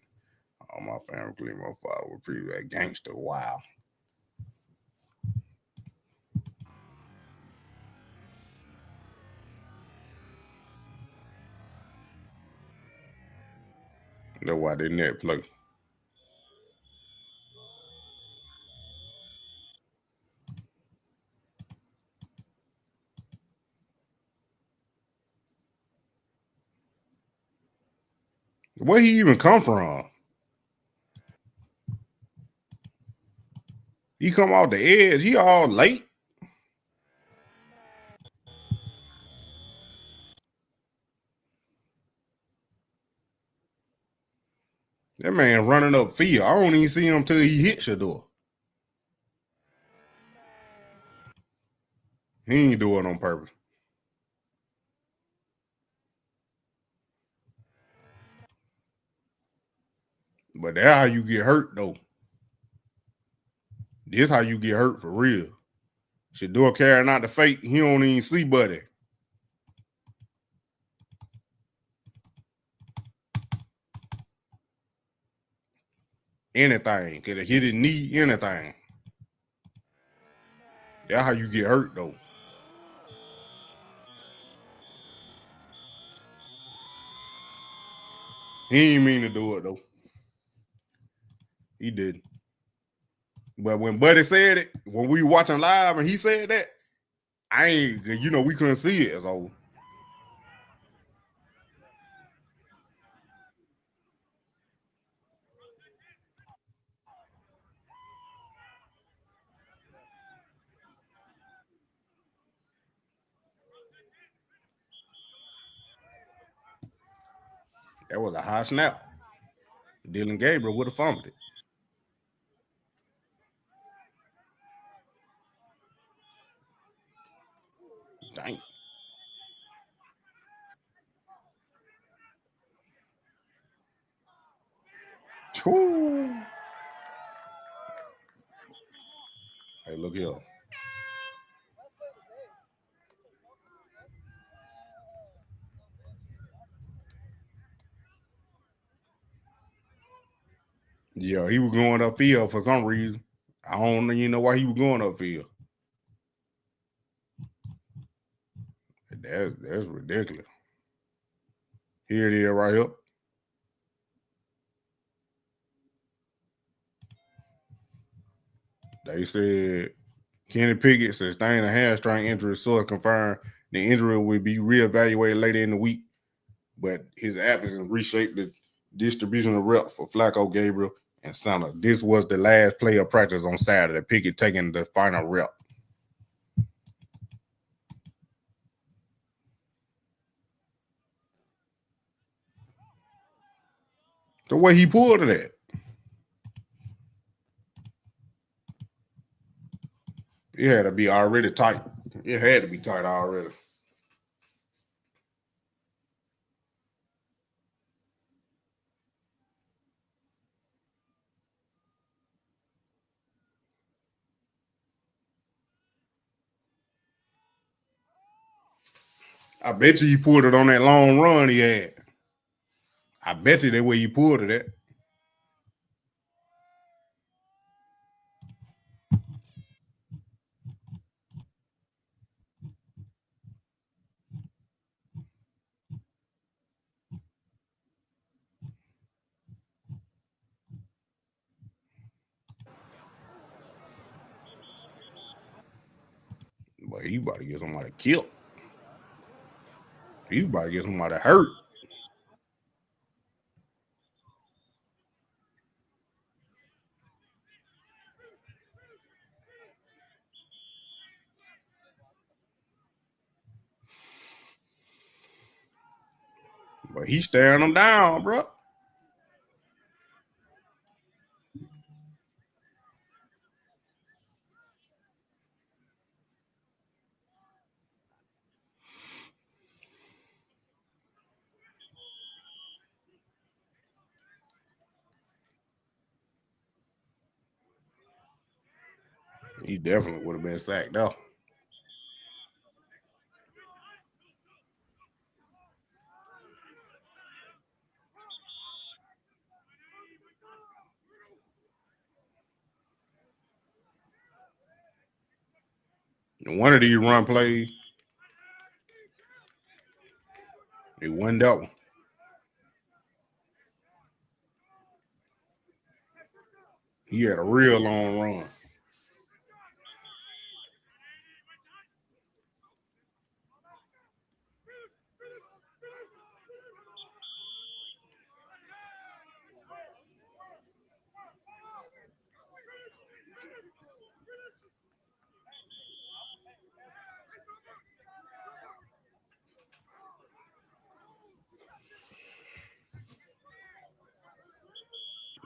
Oh, my family, my father was pretty bad gangster. Wow. That's why they didn't play. Where he even come from? He come off the edge. He all late. That man running up field. I don't even see him till he hits your door. He ain't do it on purpose. But that's how you get hurt, though. This how you get hurt for real. Shedeur carrying out the fake. He don't even see buddy. Anything. Could have hit his knee, anything. That's how you get hurt, though. He ain't mean to do it, though. He didn't. But when Buddy said it, when we were watching live and he said that, I ain't, we couldn't see it. So. That was a high snap. Dylan Gabriel would have fumbled it. Dang. Woo. Hey, look here. Yeah, he was going upfield for some reason. I don't even know why he was going upfield. That's ridiculous. Here it is right here. They said Kenny Pickett sustained a hamstring injury, so it confirmed the injury will be reevaluated later in the week. But his absence reshaped the distribution of reps for Flacco, Gabriel, and Sanders. This was the last play of practice on Saturday. Pickett taking the final rep. So where he pulled it at? It had to be already tight. It had to be tight already. I bet you he pulled it on that long run he had. I bet you that's where you pulled it at. But he about to get somebody killed. He about to get somebody hurt. But he's staring them down, bro. He definitely would have been sacked out. One of these run plays, it went that one. He had a real long run.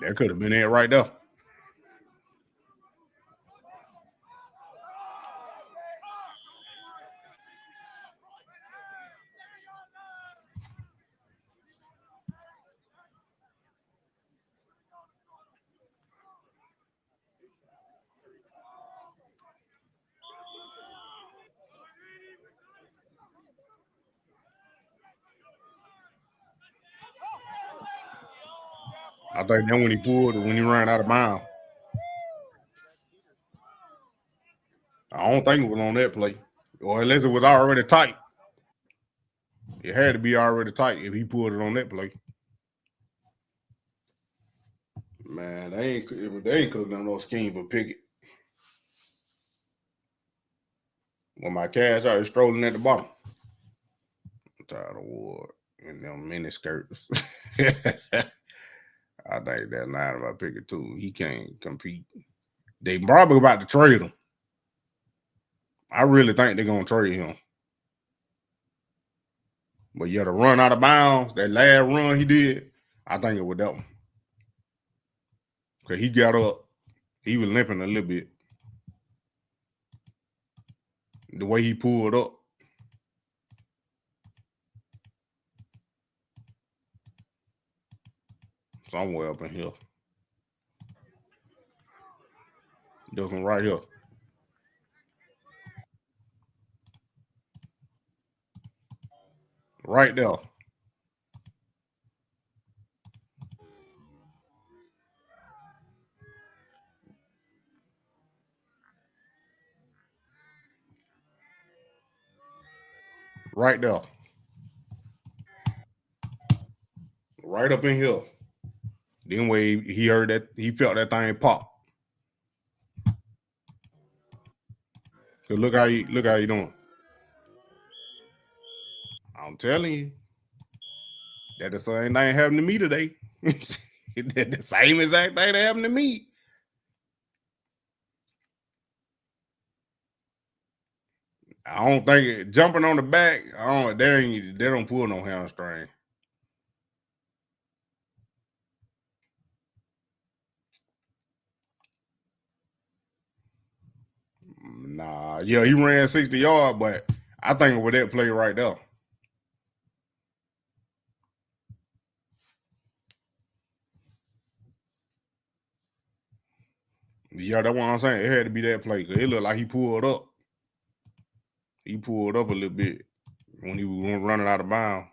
That could have been it right there. I think then when he pulled it, when he ran out of bounds. I don't think it was on that play. Or unless it was already tight. It had to be already tight if he pulled it on that play. Man, they ain't cooking up no scheme for Pickett. When my cash out is strolling at the bottom. I'm tired of Ward in them mini skirts. I think that line about Pickett too. He can't compete. They probably about to trade him. I really think they're gonna trade him. But yeah, to run out of bounds, that last run he did, I think it was that one. Because he got up, he was limping a little bit. The way he pulled up. Somewhere up in here. This one right here. Right there. Right there. Right up in here. Then way he heard that, he felt that thing pop. So look how you doing. I'm telling you, that the same thing happened to me today. The same exact thing that happened to me. I don't think jumping on the back, they don't pull no hamstring. Nah, yeah, he ran 60 yards, but I think with that play right there. Yeah, that's what I'm saying. It had to be that play because it looked like he pulled up. He pulled up a little bit when he was running out of bounds.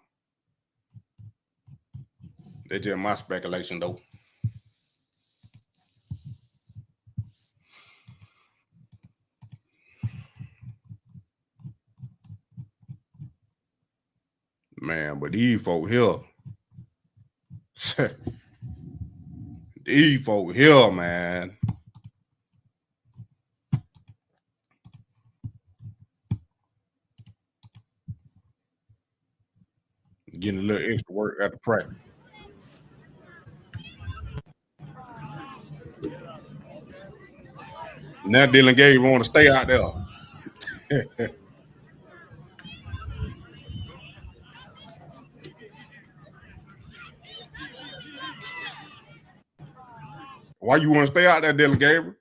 That's just my speculation, though. Man, but these folk here. These folk here, man. Getting a little extra work at the practice. Now Dylan Gabe want to stay out there. Why you want to stay out there, Dylan Gabriel?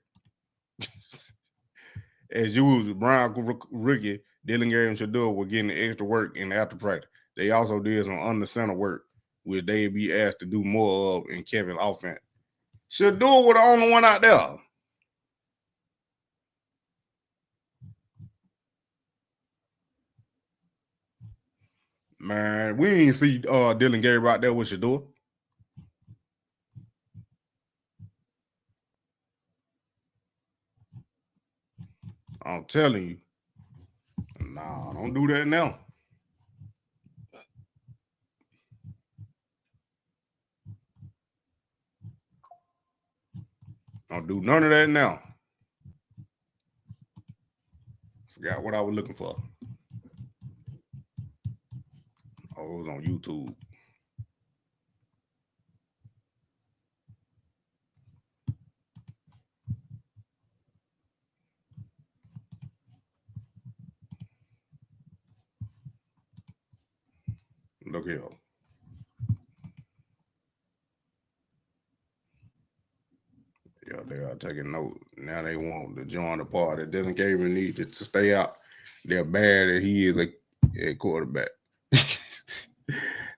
As usual, Brown rookie, Dylan Gabriel and Shedeur were getting extra work in after practice. They also did some under center work, which they'd be asked to do more of in Kevin's offense. Shedeur was the only one out there. Man, we didn't see Dylan Gabriel out there with Shedeur. I'm telling you. Nah, don't do that now. Don't do none of that now. Forgot what I was looking for. Oh, it was on YouTube. Look here. Yeah, they are taking note. Now they want to join the party. Dylan Gabriel needed to stay out. They're bad that he is a quarterback.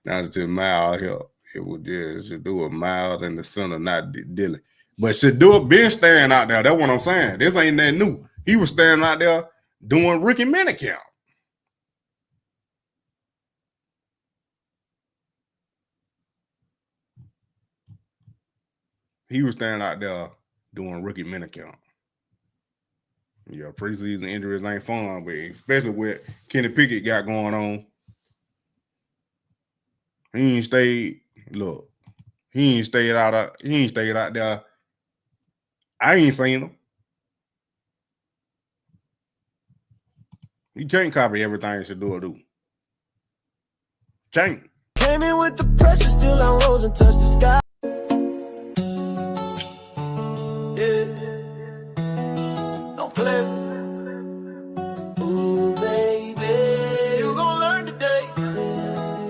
Now to Miles here. It would just Shedeur Miles in the center, not Dylan. But Shedeur been staying out there. That's what I'm saying. This ain't that new. He was standing out there doing rookie minicamp. He was standing out there doing rookie minicamp. Yeah, preseason injuries ain't fun, but especially what Kenny Pickett got going on. He ain't stayed. Look, he ain't stayed out there. I ain't seen him. You can't copy everything Shedeur do. Can't. Came in with the pressure, still I rose and touched the sky. Yeah. Don't play. Ooh, baby, you gon' learn today.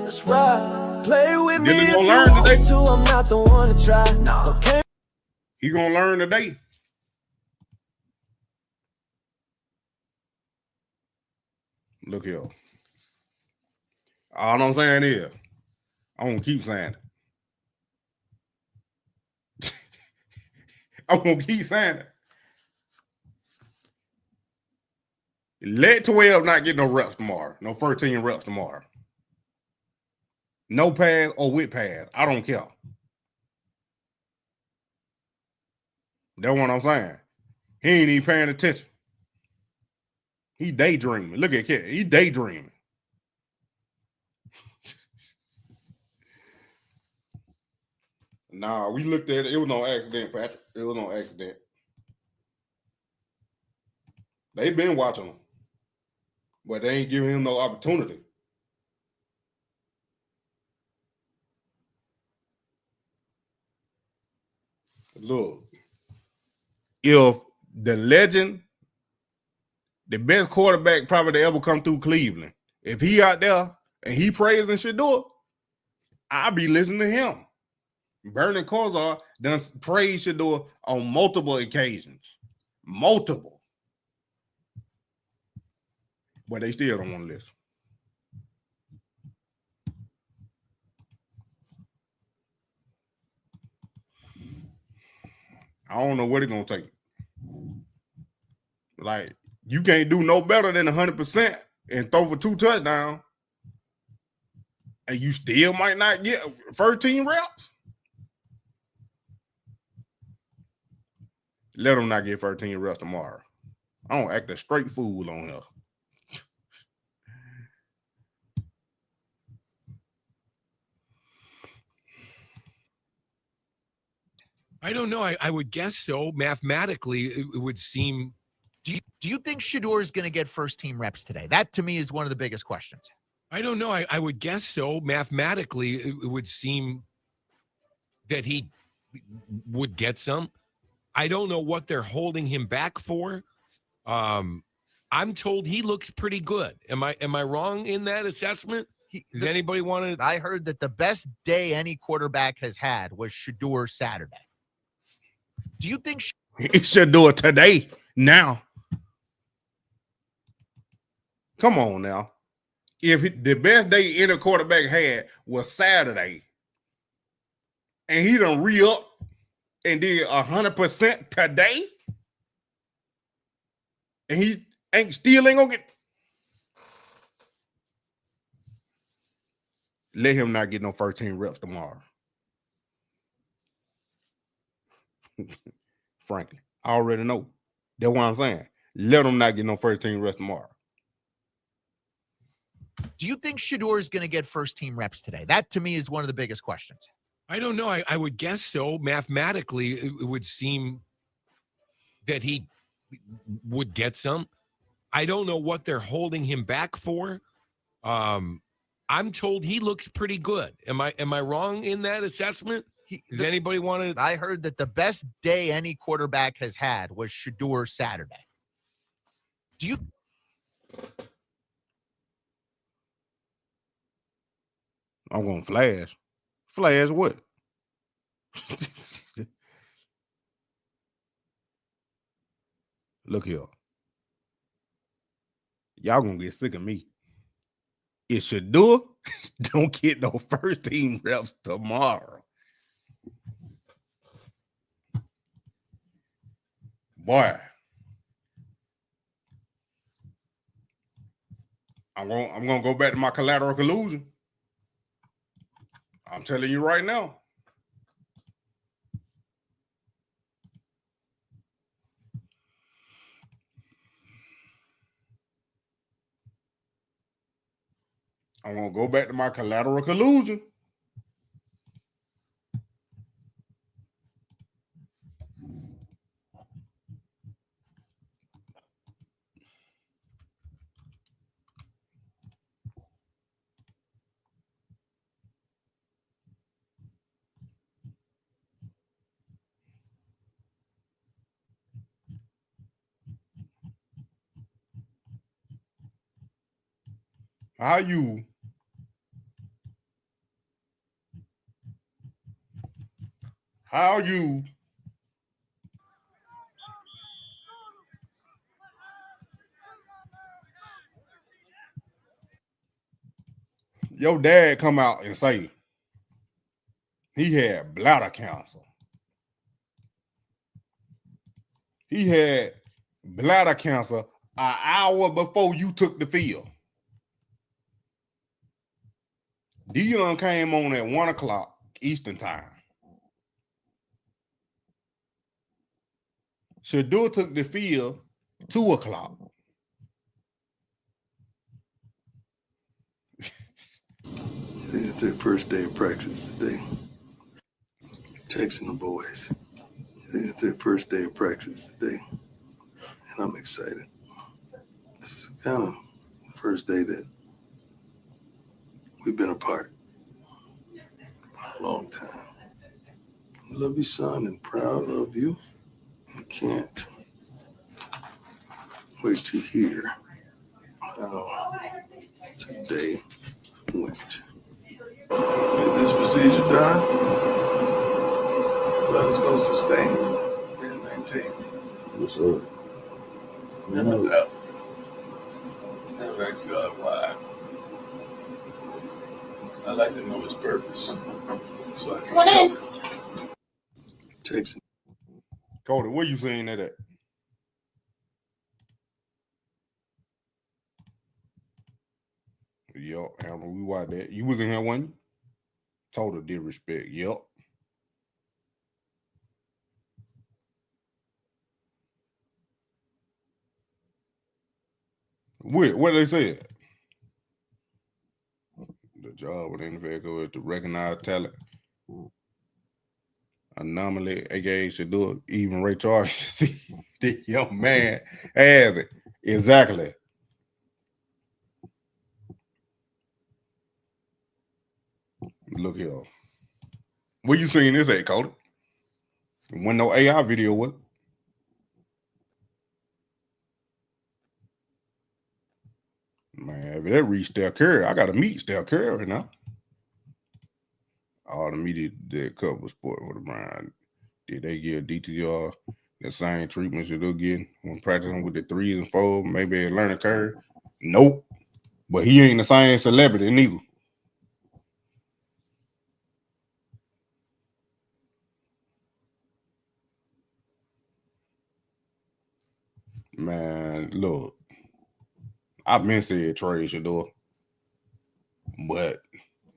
That's right. Play with me if you want to. I'm not the one to try. Okay. He gonna learn today. Look here. All I'm saying is, I'm gonna keep saying it. I'm gonna keep saying it. Let 12 not get no reps tomorrow. No 13 reps tomorrow. No pass or with pass. I don't care. That's what I'm saying. He ain't even paying attention. He daydreaming. Look at Kid. He daydreaming. Nah, we looked at it. It was no accident, Patrick. It was no accident. They been watching him, but they ain't giving him no opportunity. Look, if the legend, the best quarterback probably to ever come through Cleveland, if he out there and he praising Shedeur, I'll be listening to him. Bernie Kosar done praised Shedeur on multiple occasions. Multiple. But they still don't want to listen. I don't know what it's going to take. Like, you can't do no better than 100% and throw for 2 touchdowns, and you still might not get 13 reps. Let them not get 13 reps tomorrow. I don't act a straight fool on here. I don't know. I would guess so. Mathematically, it would seem. Do you think Shedeur is going to get first team reps today? That to me is one of the biggest questions. I don't know. I would guess so. Mathematically, it would seem that he would get some. I don't know what they're holding him back for. I'm told he looks pretty good. Am I wrong in that assessment? Does anybody want to? I heard that the best day any quarterback has had was Shedeur Saturday. Do you think he should do it today? Now, come on now. If the best day any quarterback had was Saturday, and he done re-up and did 100% today, and he still ain't gonna get. Let him not get no 13 reps tomorrow. Frankly, I already know. That's what I'm saying. Let him not get no 13 reps tomorrow. Do you think Shedeur is going to get first team reps today? That to me is one of the biggest questions. I don't know. I would guess so. Mathematically, it would seem that he would get some. I don't know what they're holding him back for. I'm told he looks pretty good. Am I wrong in that assessment? Does anybody want to? I heard that the best day any quarterback has had was Shedeur Saturday. Do you? I'm going to flash. Flash what? Look here. Y'all going to get sick of me. If Shedeur don't get no first team reps tomorrow, boy, I'm gonna go back to my collateral collusion. I'm telling you right now. I'm gonna go back to my collateral collusion. How you your dad come out and say he had bladder cancer. He had bladder cancer an hour before you took the field. Dion came on at 1 o'clock Eastern time. Shedeur took the field 2 o'clock. It's their first day of practice today. Texting the boys. It's their first day of practice today. And I'm excited. It's kind of the first day that we've been apart for a long time. Love you, son, and proud of you. And can't wait to hear how today went. Get this procedure done. Blood is going to sustain me and maintain me. What's up? Never doubt. Never ask God why. I like to know his purpose. So I can help him. Texting. Cody, where you seeing that at? Yup, Hammer, we watched that. You was in here, wasn't you? Total disrespect. Yup. What they said? The job with the NFL is to recognize talent. Anomaly, aka Shedeur, even Ray Charles. See, the young man has it. Exactly. Look here. Where you seeing this at, Cody? When no AI video was. Man, if that reached Steph Curry, I gotta meet Steph Curry now. All the media that cover sport with LeBron, did they give DTR the same treatment that they're getting when practicing with the 3s and 4s, maybe a learning curve? Nope. But he ain't the same celebrity neither. Man, look, I've been saying trade Shedeur, but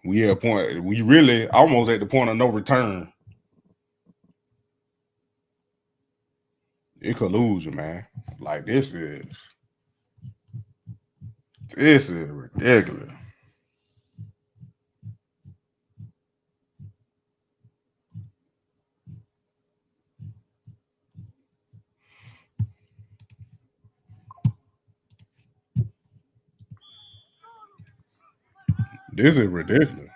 we at a point, we really almost at the point of no return. It could lose you, man. Like this is ridiculous. This is ridiculous.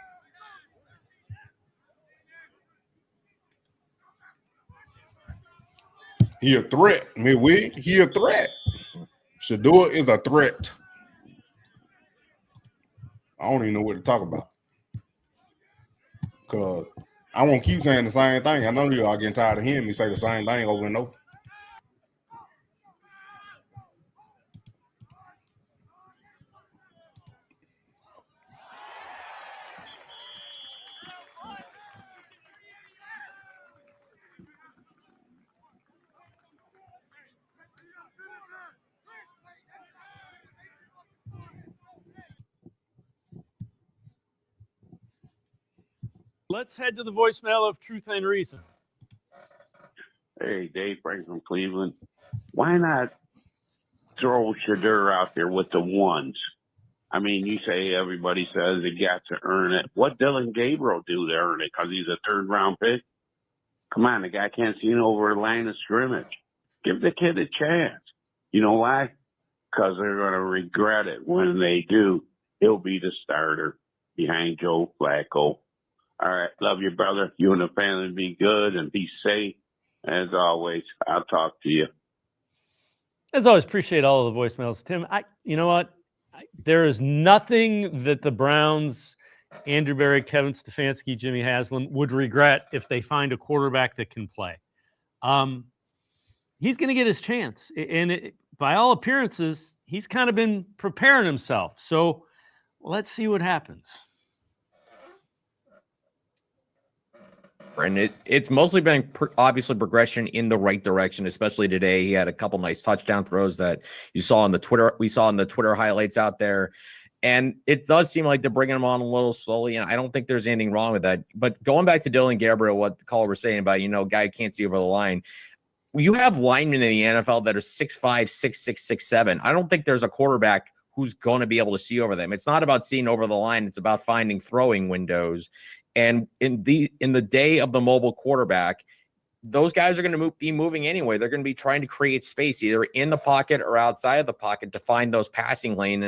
He a threat, midweek. He a threat. Shedeur is a threat. I don't even know what to talk about. Cause I won't keep saying the same thing. I know you all getting tired of hearing me say the same thing over and over. Let's head to the voicemail of Truth and Reason. Hey, Dave Frank from Cleveland. Why not throw Shedeur out there with the ones? I mean, you say everybody says he got to earn it. What Dylan Gabriel do to earn it? Because he's a third-round pick? Come on, the guy can't see over the line of scrimmage. Give the kid a chance. You know why? Because they're going to regret it. When they do, he'll be the starter behind Joe Flacco. All right, love you, brother. You and the family be good and be safe. As always, I'll talk to you. As always, appreciate all of the voicemails. Tim, you know what? There is nothing that the Browns, Andrew Berry, Kevin Stefanski, Jimmy Haslam would regret if they find a quarterback that can play. He's going to get his chance. And by all appearances, he's kind of been preparing himself. So let's see what happens. And it's mostly been obviously progression in the right direction, especially today. He had a couple nice touchdown throws that you saw on the Twitter. We saw in the Twitter highlights out there. And it does seem like they're bringing him on a little slowly, and I don't think there's anything wrong with that. But going back to Dylan Gabriel, what the caller was saying about, guy can't see over the line. You have linemen in the NFL that are 6'5", 6'6", 6'7". I don't think there's a quarterback who's going to be able to see over them. It's not about seeing over the line. It's about finding throwing windows. And in the day of the mobile quarterback, those guys are going to be moving anyway. They're going to be trying to create space either in the pocket or outside of the pocket to find those passing lanes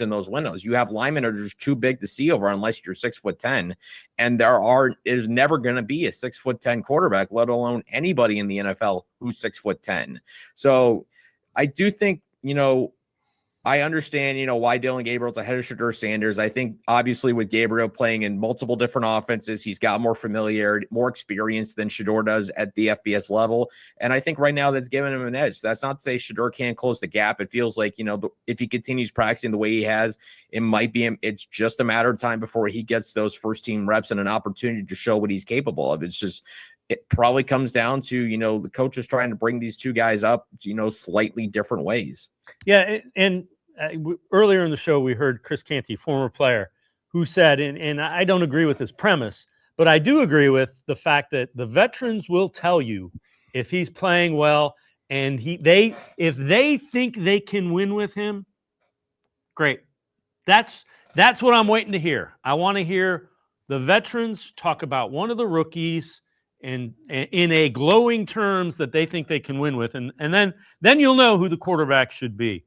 in those windows. You have linemen that are just too big to see over unless you're 6'10", and there's never going to be a 6'10" quarterback, let alone anybody in the NFL who's 6'10". So I do think, I understand, why Dylan Gabriel's ahead of Shedeur Sanders. I think obviously with Gabriel playing in multiple different offenses, he's got more familiarity, more experience than Shedeur does at the FBS level. And I think right now that's giving him an edge. That's not to say Shedeur can't close the gap. It feels like, if he continues practicing the way he has, it's just a matter of time before he gets those first team reps and an opportunity to show what he's capable of. It probably comes down to, the coach is trying to bring these two guys up, slightly different ways. Yeah, and earlier in the show, we heard Chris Canty, former player, who said, and I don't agree with his premise, but I do agree with the fact that the veterans will tell you if he's playing well, and if they think they can win with him, great. That's what I'm waiting to hear. I want to hear the veterans talk about one of the rookies and in a glowing terms that they think they can win with, and then you'll know who the quarterback should be.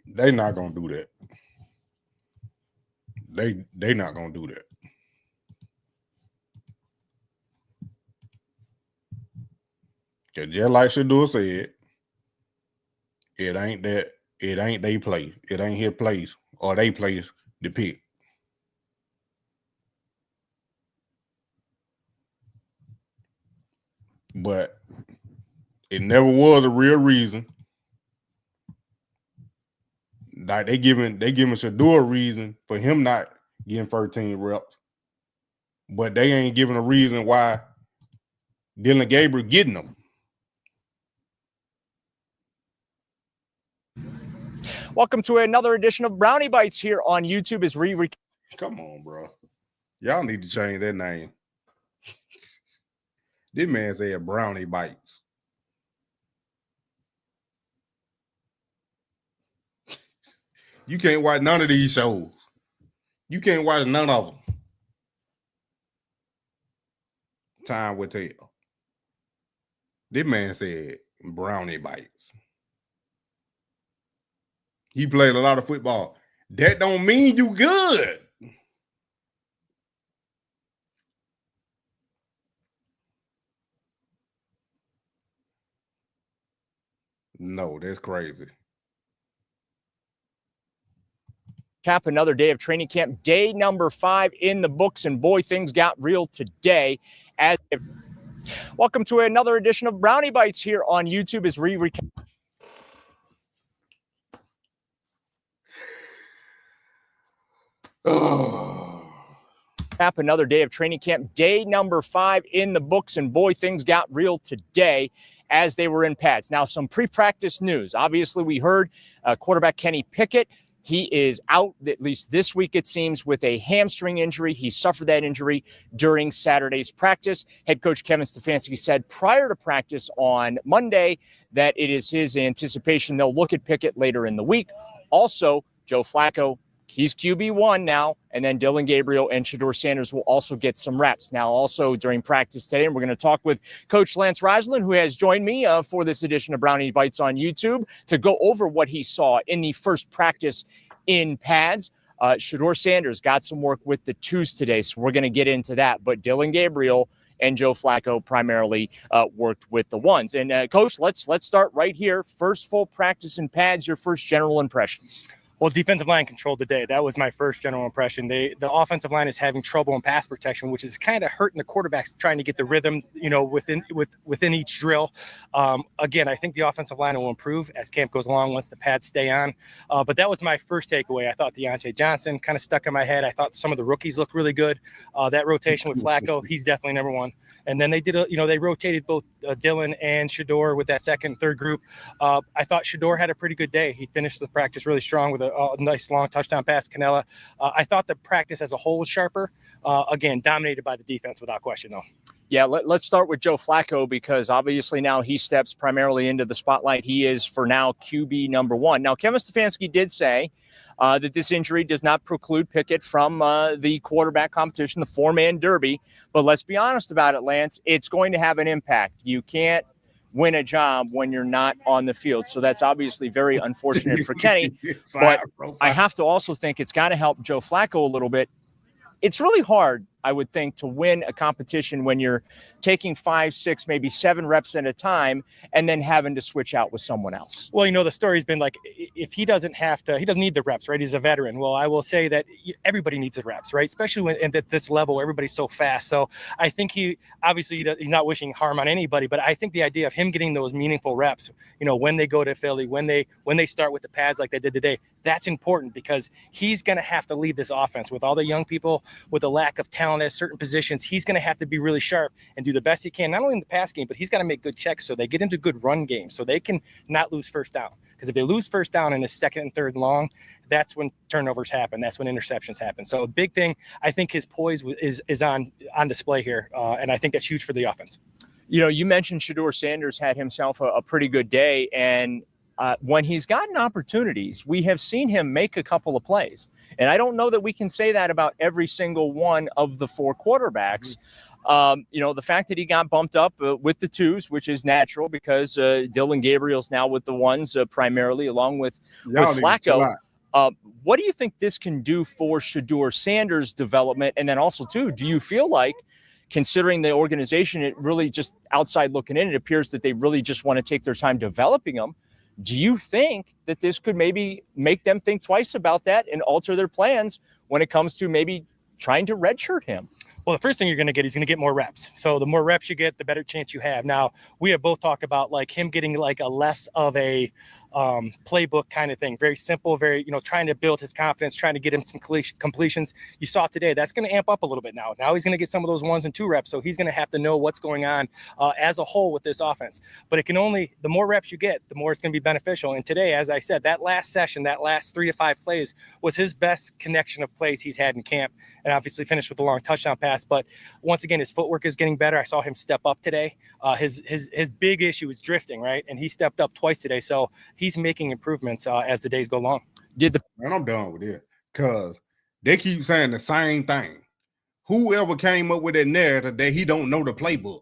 They're not gonna do that. They not gonna do that. Cause just like Shedeur said, it ain't they place. It ain't his place or they place to pick. But it never was a real reason. Like they giving Shedeur a reason for him not getting 13 reps, but they ain't giving a reason why Dylan Gabriel getting them. Welcome to another edition of Brownie Bites here on YouTube. As Come on, bro. Y'all need to change that name. This man said Brownie Bites. You can't watch none of these shows. You can't watch none of them. Time will tell. This man said Brownie Bites. He played a lot of football. That don't mean you good. No, that's crazy. Cap another day of training camp, day number 5 in the books, and boy, things got real today. Welcome to another edition of Brownie Bites here on YouTube. As we recap. Cap another day of training camp, day number 5 in the books, and boy, things got real today as they were in pads. Now, some pre-practice news. Obviously, we heard quarterback Kenny Pickett. He is out, at least this week, it seems, with a hamstring injury. He suffered that injury during Saturday's practice. Head coach Kevin Stefanski said prior to practice on Monday that it is his anticipation they'll look at Pickett later in the week. Also, Joe Flacco, he's QB1 now, and then Dylan Gabriel and Shedeur Sanders will also get some reps. Now, also during practice today, and we're going to talk with Coach Lance Rosland, who has joined me for this edition of Brownie Bites on YouTube to go over what he saw in the first practice in pads. Shedeur Sanders got some work with the twos today, so we're going to get into that. But Dylan Gabriel and Joe Flacco primarily worked with the ones. And Coach, let's start right here. First full practice in pads, your first general impressions. Well, defensive line controlled the day. That was my first general impression. The offensive line is having trouble in pass protection, which is kind of hurting the quarterbacks trying to get the rhythm, within each drill. Again, I think the offensive line will improve as camp goes along once the pads stay on. But that was my first takeaway. I thought Deontay Johnson kind of stuck in my head. I thought some of the rookies looked really good. That rotation with Flacco, he's definitely number one. And then they did, they rotated both Dylan and Shedeur with that second, third group. I thought Shedeur had a pretty good day. He finished the practice really strong with a nice long touchdown pass. Canella. I thought the practice as a whole was sharper. Again, dominated by the defense without question, though. Yeah, let's start with Joe Flacco, because obviously now he steps primarily into the spotlight. He is, for now, QB number one. Now, Kevin Stefanski did say that this injury does not preclude Pickett from the quarterback competition, the four-man derby. But let's be honest about it, Lance. It's going to have an impact. You can't win a job when you're not on the field. So that's obviously very unfortunate for Kenny. But I have to also think it's got to help Joe Flacco a little bit. It's really hard, I would think, to win a competition when you're taking 5, 6, maybe 7 reps at a time and then having to switch out with someone else. Well, the story's been like, if he doesn't need the reps, right? He's a veteran. Well, I will say that everybody needs the reps, right? Especially when at this level, everybody's so fast. So I think he's not wishing harm on anybody, but I think the idea of him getting those meaningful reps, when they go to Philly, when they start with the pads like they did today, that's important, because he's going to have to lead this offense with all the young people, with a lack of talent at certain positions. He's going to have to be really sharp and do the best he can, not only in the pass game, but he's got to make good checks so they get into good run games so they can not lose first down. Because if they lose first down in the second and third long, that's when turnovers happen. That's when interceptions happen. So a big thing, I think his poise is on display here, and I think that's huge for the offense. You mentioned Shedeur Sanders had himself a pretty good day, and when he's gotten opportunities, we have seen him make a couple of plays. And I don't know that we can say that about every single one of the 4 quarterbacks. The fact that he got bumped up with the 2s, which is natural, because Dylan Gabriel's now with the 1s primarily, along with Flacco. What do you think this can do for Shedeur Sanders' development? And then also, too, do you feel like, considering the organization, it really just outside looking in, it appears that they really just want to take their time developing him. Do you think that this could maybe make them think twice about that and alter their plans when it comes to maybe trying to redshirt him? Well, the first thing he's going to get more reps. So the more reps you get, the better chance you have. Now, we have both talked about like him getting like a less of a playbook kind of thing. Very simple, very, trying to build his confidence, trying to get him some completions. You saw today, that's going to amp up a little bit now. Now he's going to get some of those 1s and 2 reps. So he's going to have to know what's going on as a whole with this offense. But the more reps you get, the more it's going to be beneficial. And today, as I said, that last session, that last 3 to 5 plays was his best connection of plays he's had in camp, and obviously finished with a long touchdown pass. But once again, his footwork is getting better. I saw him step up today. His big issue is drifting, right? And he stepped up twice today. So he's making improvements as the days go along. And I'm done with it, because they keep saying the same thing. Whoever came up with that narrative that he don't know the playbook.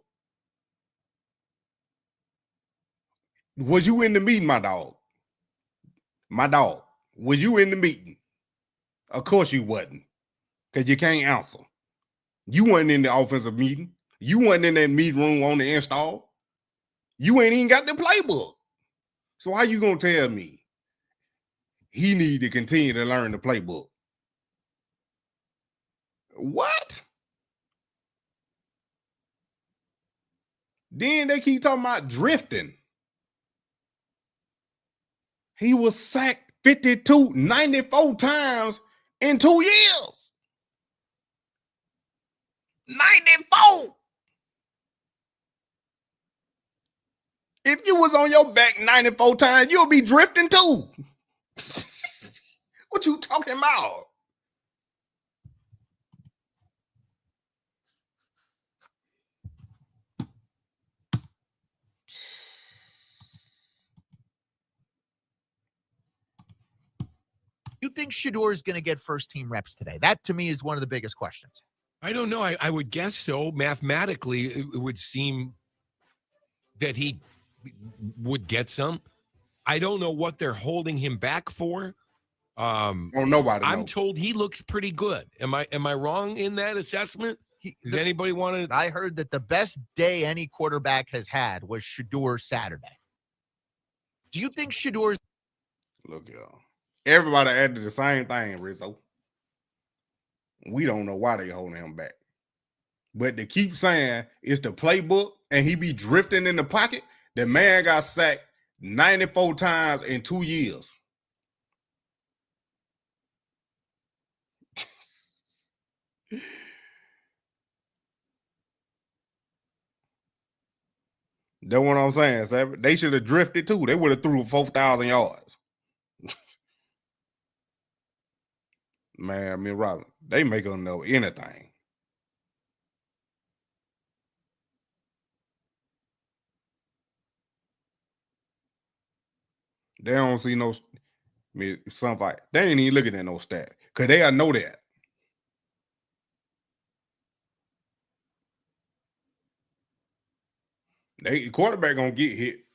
Was you in the meeting, my dog? My dog. Was you in the meeting? Of course you wasn't, because you can't answer. You weren't in the offensive meeting. You weren't in that meeting room on the install. You ain't even got the playbook. So how you gonna tell me he need to continue to learn the playbook? What? Then they keep talking about drifting. He was sacked 94 times in 2 years. 94. If you was on your back 94 times, you'll be drifting too. What you talking about? You think Shedeur is going to get first-team reps today? That, to me, is one of the biggest questions. I don't know. I would guess so. Mathematically, it would seem that he would get some. I don't know what they're holding him back for. Nobody I'm knows. told he looks pretty good. Am I wrong in that assessment? Does anybody want to? I heard that the best day any quarterback has had was Shedeur Saturday. Do you think Shedeur's? Look, y'all. Everybody added the same thing, Rizzo. We don't know why they holding him back. But they keep saying it's the playbook and he be drifting in the pocket. The man got sacked 94 times in 2 years. That's what I'm saying, Savage. They should have drifted too. They would have threw 4,000 yards. Man, I mean, Robin, they make them know anything. They don't see no, I mean, some fight. They ain't even looking at no stat because they know that. The quarterback gonna get hit,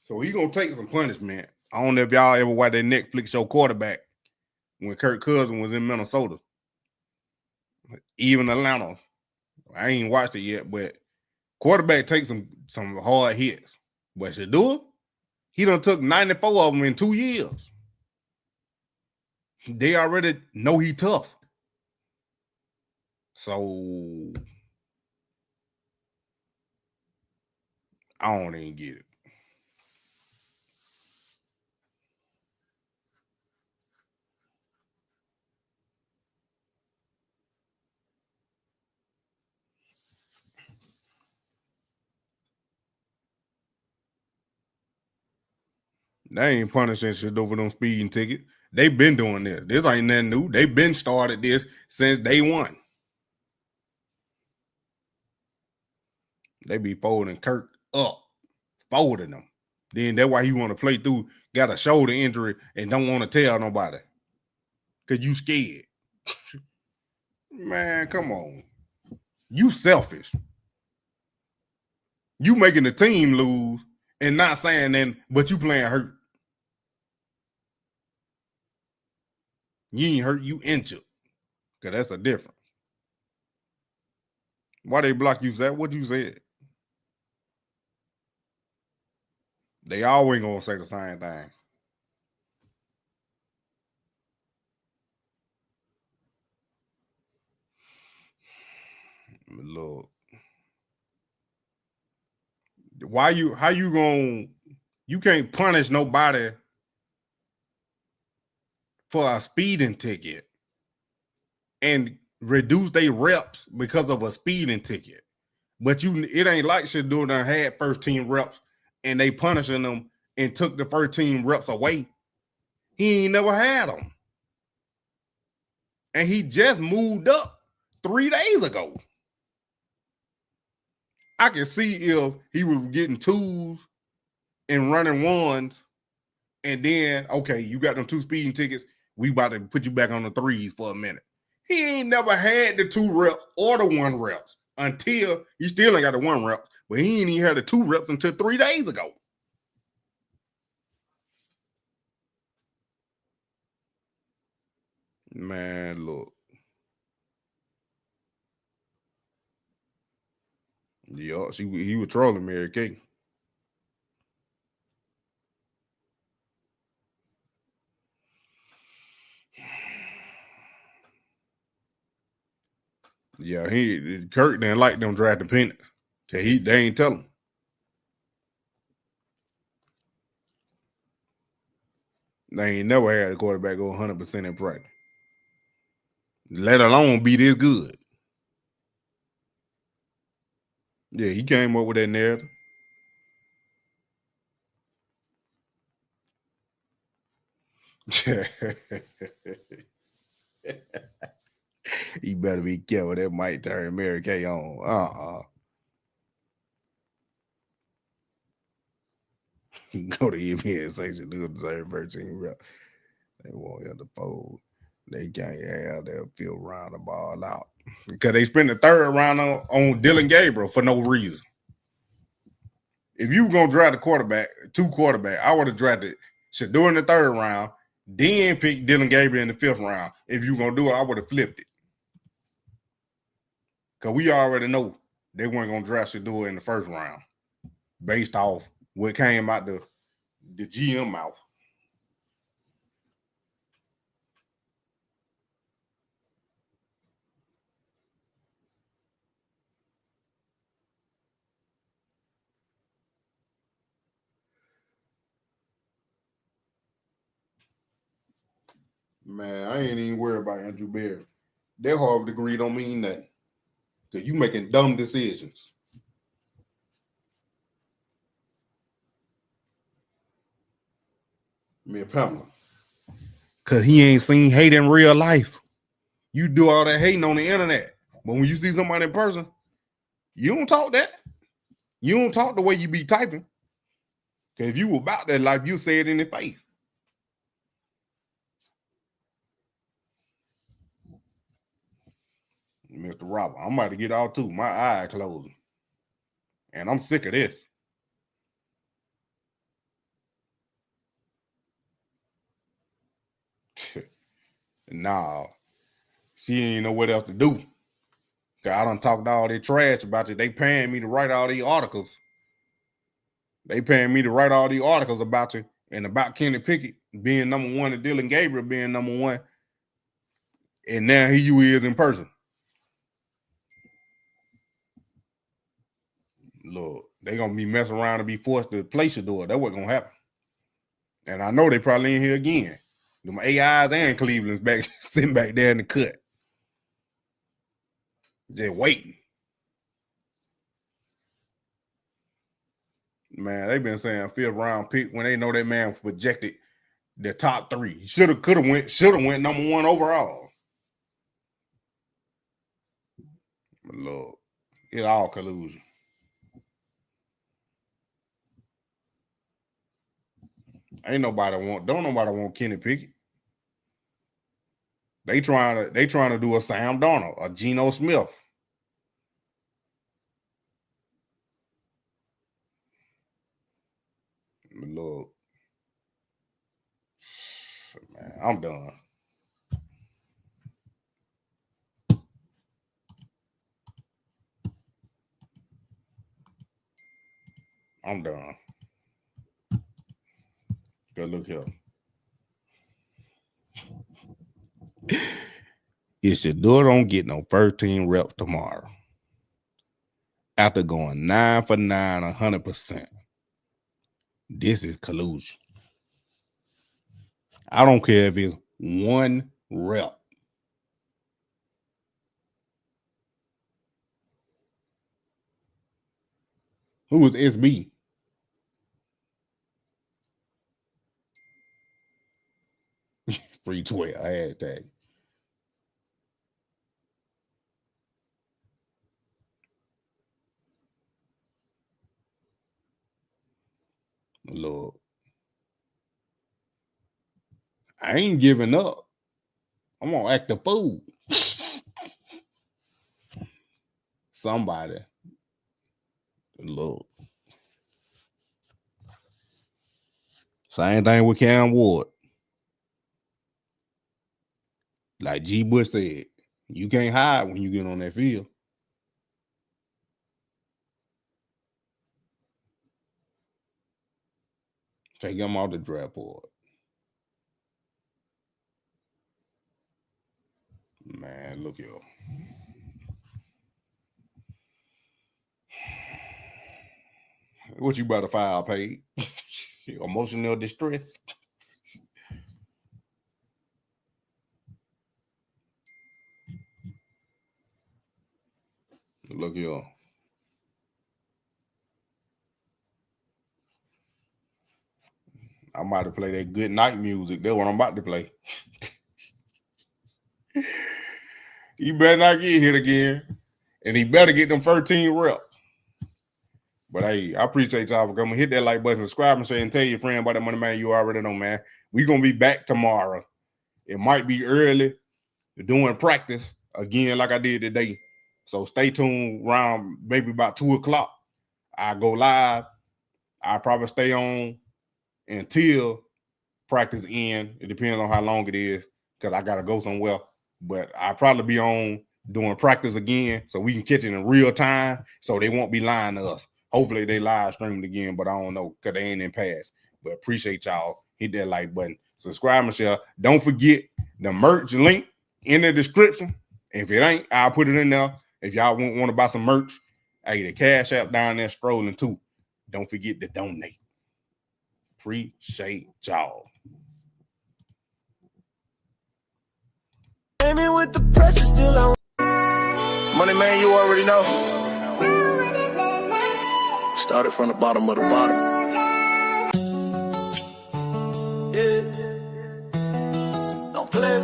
so he gonna take some punishment. I don't know if y'all ever watched that Netflix show Quarterback when Kirk Cousins was in Minnesota, even Atlanta. I ain't watched it yet, but Quarterback takes some hard hits. But Shedeur, he done took 94 of them in 2 years. They already know he tough. So I don't even get it. They ain't punishing shit over them speeding tickets. They been doing this. This ain't nothing new. They been started this since day one. They be folding Kirk up, folding them. Then that's why he want to play through, got a shoulder injury and don't want to tell nobody. Because you scared. Man, come on. You selfish. You making the team lose and not saying that, but you playing hurt. You ain't hurt, you injured. Because that's a difference. Why they block you, Zach? What you said? They always gonna say the same thing. Look. How you gonna, you can't punish nobody for a speeding ticket and reduce their reps because of a speeding ticket. But it ain't like Shedeur done had first team reps and they punishing them and took the first team reps away. He ain't never had them. And he just moved up 3 days ago. I can see if he was getting twos and running ones, and then, okay, you got them 2 speeding tickets, we about to put you back on the 3s for a minute. He ain't never had the 2 reps or the 1 reps until he still ain't got the 1 reps, but he ain't even had the 2 reps until 3 days ago. Man, look. Yeah, he was trolling Mary Kay. Yeah, Kirk didn't like them drafting Penix. They ain't tell him. They ain't never had a quarterback go 100% in practice, let alone be this good. Yeah, he came up with that narrative. He better be careful. That might turn Mary Kay on. Go to ESPN section, do the same first team rep. They want him to fold. They can't have their fifth round the ball out. Because they spent the 3rd round on Dylan Gabriel for no reason. If you were going to draft a quarterback, 2 quarterbacks, I would have drafted Shedeur in the 3rd round, then pick Dylan Gabriel in the 5th round. If you were going to do it, I would have flipped it. Because we already know they weren't going to draft Shedeur in the 1st round based off what came out the GM mouth. Man, I ain't even worried about Andrew Berry. That Harvard degree don't mean nothing. Because you making dumb decisions. Me and Pamela. Because he ain't seen hate in real life. You do all that hating on the internet. But when you see somebody in person, you don't talk that. You don't talk the way you be typing. Because if you were about that life, you say it in their face. Mr. Robert, I'm about to get out too. My eye closing. And I'm sick of this. Nah. She ain't know what else to do. Cause I done talked all that trash about you. They paying me to write all these articles. They paying me to write all these articles about you and about Kenny Pickett being number one and Dylan Gabriel being number one. And now here you is in person. Look, they gonna be messing around and be forced to play Shedeur. That's what's gonna happen. And I know they probably in here again. Them AIs and Cleveland's back sitting back there in the cut. Just waiting. Man, they've been saying 5th round pick when they know that man projected the top 3. Should have went number 1 overall. But look, it's all collusion. Don't nobody want Kenny Pickett. They trying to do a Sam Darnold, a Geno Smith. Look, man, I'm done. I'm done. Go look here. If Shedeur don't get no first team reps tomorrow, after going 9 for 9, 100%, this is collusion. I don't care if it's 1 rep. Who was SB? Free 12 hashtag. Look, I ain't giving up. I'm gonna act a fool. Somebody. Look. Same thing with Cam Ward. Like G. Bush said, you can't hide when you get on that field. Take him off the draft board. Man, look here. What you about to file paid? Emotional distress. Look here. I might have played that good night music. That's what I'm about to play. He better not get hit again. And he better get them 13 reps. But hey, I appreciate y'all for coming. Hit that like button, subscribe, and share, and tell your friend about that Moneymane. You already know, man. We're going to be back tomorrow. It might be early, doing practice again like I did today. So stay tuned around maybe about 2 o'clock. I go live. I probably stay on until practice end. It depends on how long it is because I got to go somewhere. But I'll probably be on doing practice again so we can catch it in real time so they won't be lying to us. Hopefully they live stream it again, but I don't know because they ain't in pass. But appreciate y'all. Hit that like button. Subscribe and share. Don't forget the merch link in the description. If it ain't, I'll put it in there. If y'all want to buy some merch, hey, the Cash App down there scrolling too. Don't forget to donate. Appreciate y'all. with the pressure, still I'm Moneymane, you already know. Started from the bottom of the bottom. Yeah. Don't play.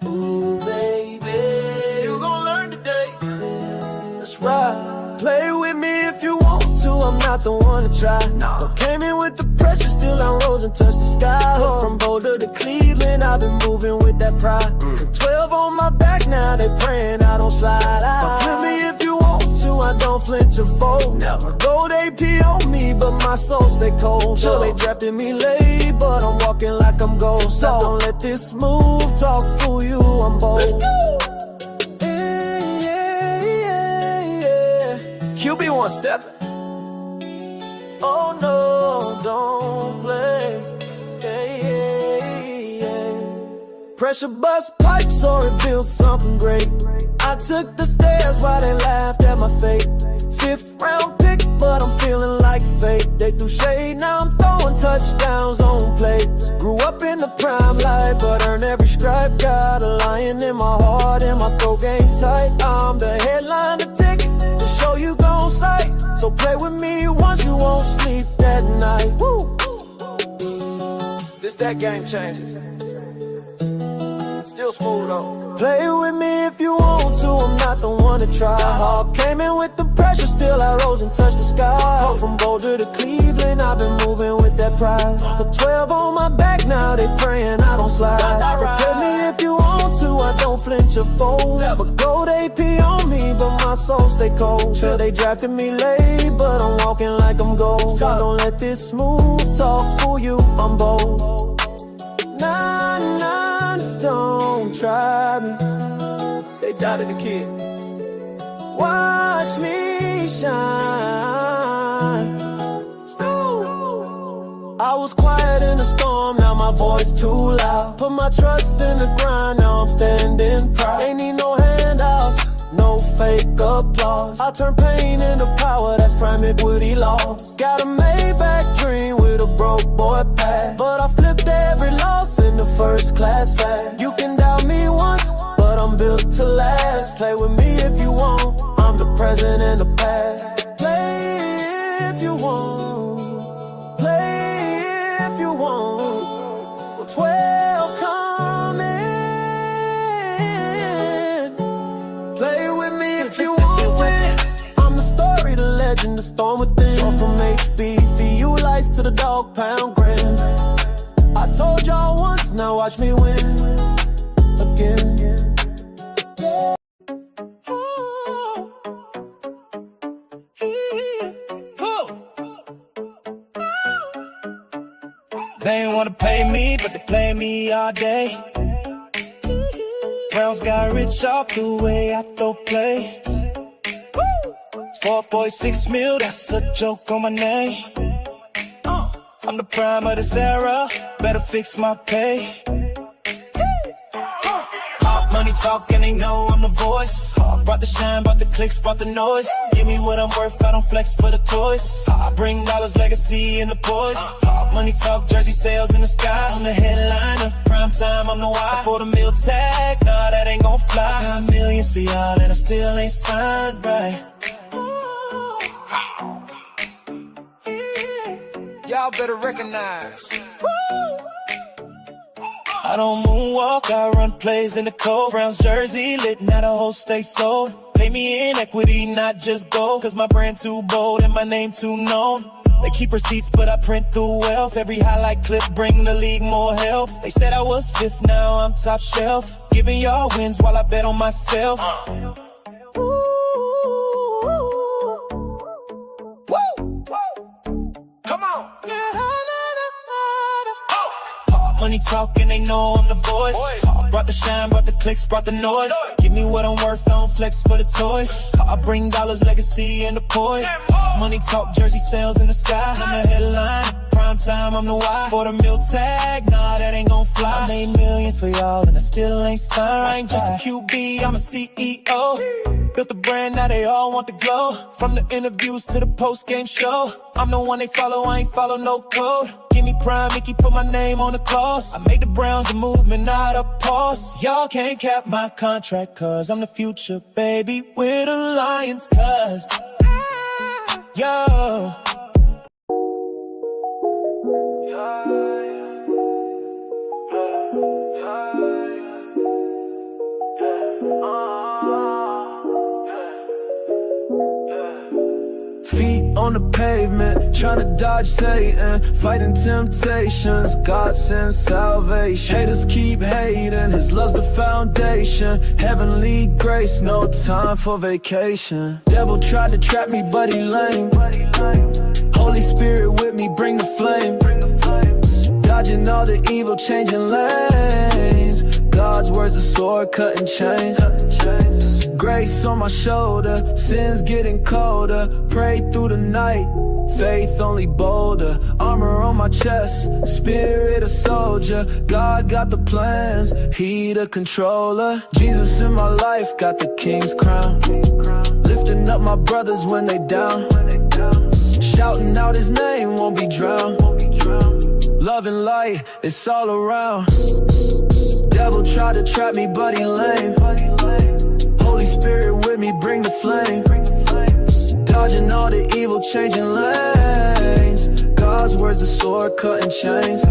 Ooh, baby, you gon' learn today. That's right. Play with me if you want to. I'm not the one to try. No. Came in with the pressure, still I rose and touched the sky. From Boulder to Cleveland, I've been moving with that pride. 12 on my back now, they praying I don't slide out. Play me if you want to, I don't flinch or fold. Never gold AP on me, but my soul stay cold. Sure, they drafted me late, but I'm walking like I'm gold. So don't let this smooth talk fool you, I'm bold. Let's go. QB one step. Oh no, don't play. Pressure bust pipes or it built something great. I took the stairs while they laughed at my fate. 5th round pick, but I'm feeling like fate. They threw shade, now I'm throwing touchdowns on plates. Grew up in the prime life, but earned every stripe. Got a lion in my heart and my throat game tight. I'm the headline, the ticket, the show you gon' sight. So play with me once, you won't sleep that night. Woo. This that game changer. Still smooth though. Play with me if you want to, I'm not the one to try. Came in with the pressure, still I rose and touched the sky. From Boulder to Cleveland, I've been moving with that pride. For 12 on my back now, they praying I don't slide. Play me if you want to, I don't flinch or fold. Never gold AP on me, but my soul stay cold. Sure, they drafted me late, but I'm walking like I'm gold. So don't let this smooth talk fool you, I'm bold. Nah, don't try me. They doubted the kid. Watch me shine. I was quiet in the storm, now my voice too loud. Put my trust in the grind, now I'm standing proud. Ain't need no handouts, no fake applause. I turn pain into power, that's prime equity laws. Got a Maybach dream with a broke boy past, but I flipped every loss in the first class fast. You can doubt me once, but I'm built to last. Play with me if you want, I'm the present and the past. Play if you want, play if you want. Well, 12 coming. Play with me if you want to win. I'm the story, the legend, the storm within. Draw from HB, FU lights to the dog pound grin. I told y'all once, now watch me win again. They ain't wanna pay me, but they play me all day. Browns got rich off the way I throw plays. 4.6 mil, that's a joke on my name. I'm the prime of this era, better fix my pay. Money talk and they know I'm the voice. Brought the shine, brought the clicks, brought the noise. Give me what I'm worth, I don't flex for the toys. I bring dollars, legacy, and the boys. Money talk, jersey sales in the sky. I'm the headliner, prime time, I'm the why. For the meal tag, nah, that ain't gon' fly. Got millions for y'all and I still ain't signed right. Y'all better recognize. I don't moonwalk, I run plays in the cold. Browns jersey lit, now the whole stay sold. Pay me in equity, not just gold. Cause my brand too bold and my name too known. They keep receipts, but I print the wealth. Every highlight clip bring the league more help. They said I was 5th, now I'm top shelf. Giving y'all wins while I bet on myself. Come on. Money talking, they know I'm the voice. Brought the shine, brought the clicks, brought the noise. Give me what I'm worth, I don't flex for the toys. I bring dollars, legacy, and the poise. Money talk, jersey sales in the sky. I'm the headline, prime time, I'm the why. For the meal tag, nah, that ain't gon' fly. I made millions for y'all and I still ain't signed. I ain't just a QB, I'm a CEO. Built a brand, now they all want the glow. From the interviews to the post-game show, I'm the one they follow, I ain't follow no code. Give me prime, Mickey put my name on the cross. I made the Browns a movement, not a pause. Y'all can't cap my contract, cause I'm the future, baby. We're the Lions, cause yo. Feet on the pavement, trying to dodge Satan, fighting temptations, God sends salvation. Haters keep hating, his love's the foundation, heavenly grace, no time for vacation. Devil tried to trap me, but he lame. Holy Spirit with me, bring the flame. Dodging all the evil, changing lanes. God's words a sword, cutting chains. Grace on my shoulder, sins getting colder. Pray through the night, faith only bolder. Armor on my chest, spirit a soldier. God got the plans, he the controller. Jesus in my life, got the king's crown. Lifting up my brothers when they down. Shouting out his name, won't be drowned. Love and light, it's all around. Devil tried to trap me, but he lame. Holy Spirit with me, bring the flame. Dodging all the evil, changing lanes. God's words, the sword, cutting chains.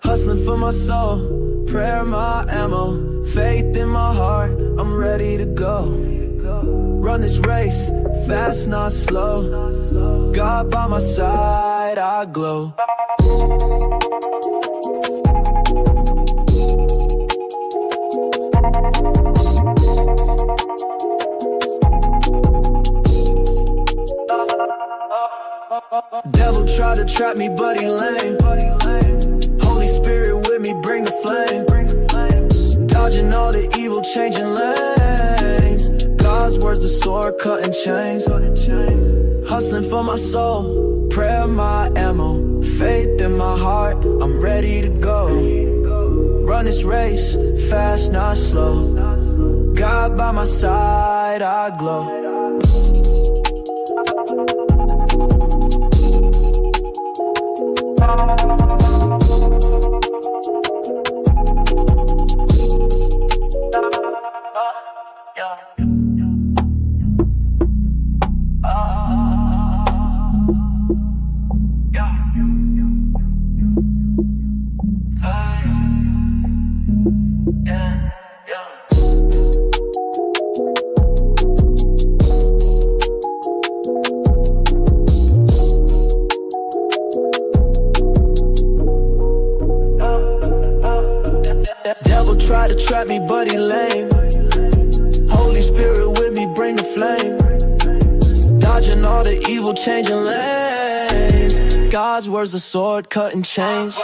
Hustling for my soul, prayer my ammo. Faith in my heart, I'm ready to go. Run this race, fast not slow. God by my side, I glow. Devil tried to trap me, but he lame. Holy Spirit with me, bring the flame. Dodging all the evil, changing lanes. God's words, the sword, cutting chains. Hustling for my soul, prayer my ammo. Faith in my heart, I'm ready to go. Run this race, fast not slow. God by my side, I glow. Devil tried to trap me, but he lame. Holy Spirit with me, bring the flame. Dodging all the evil, changing lanes. God's words, a sword, cutting chains.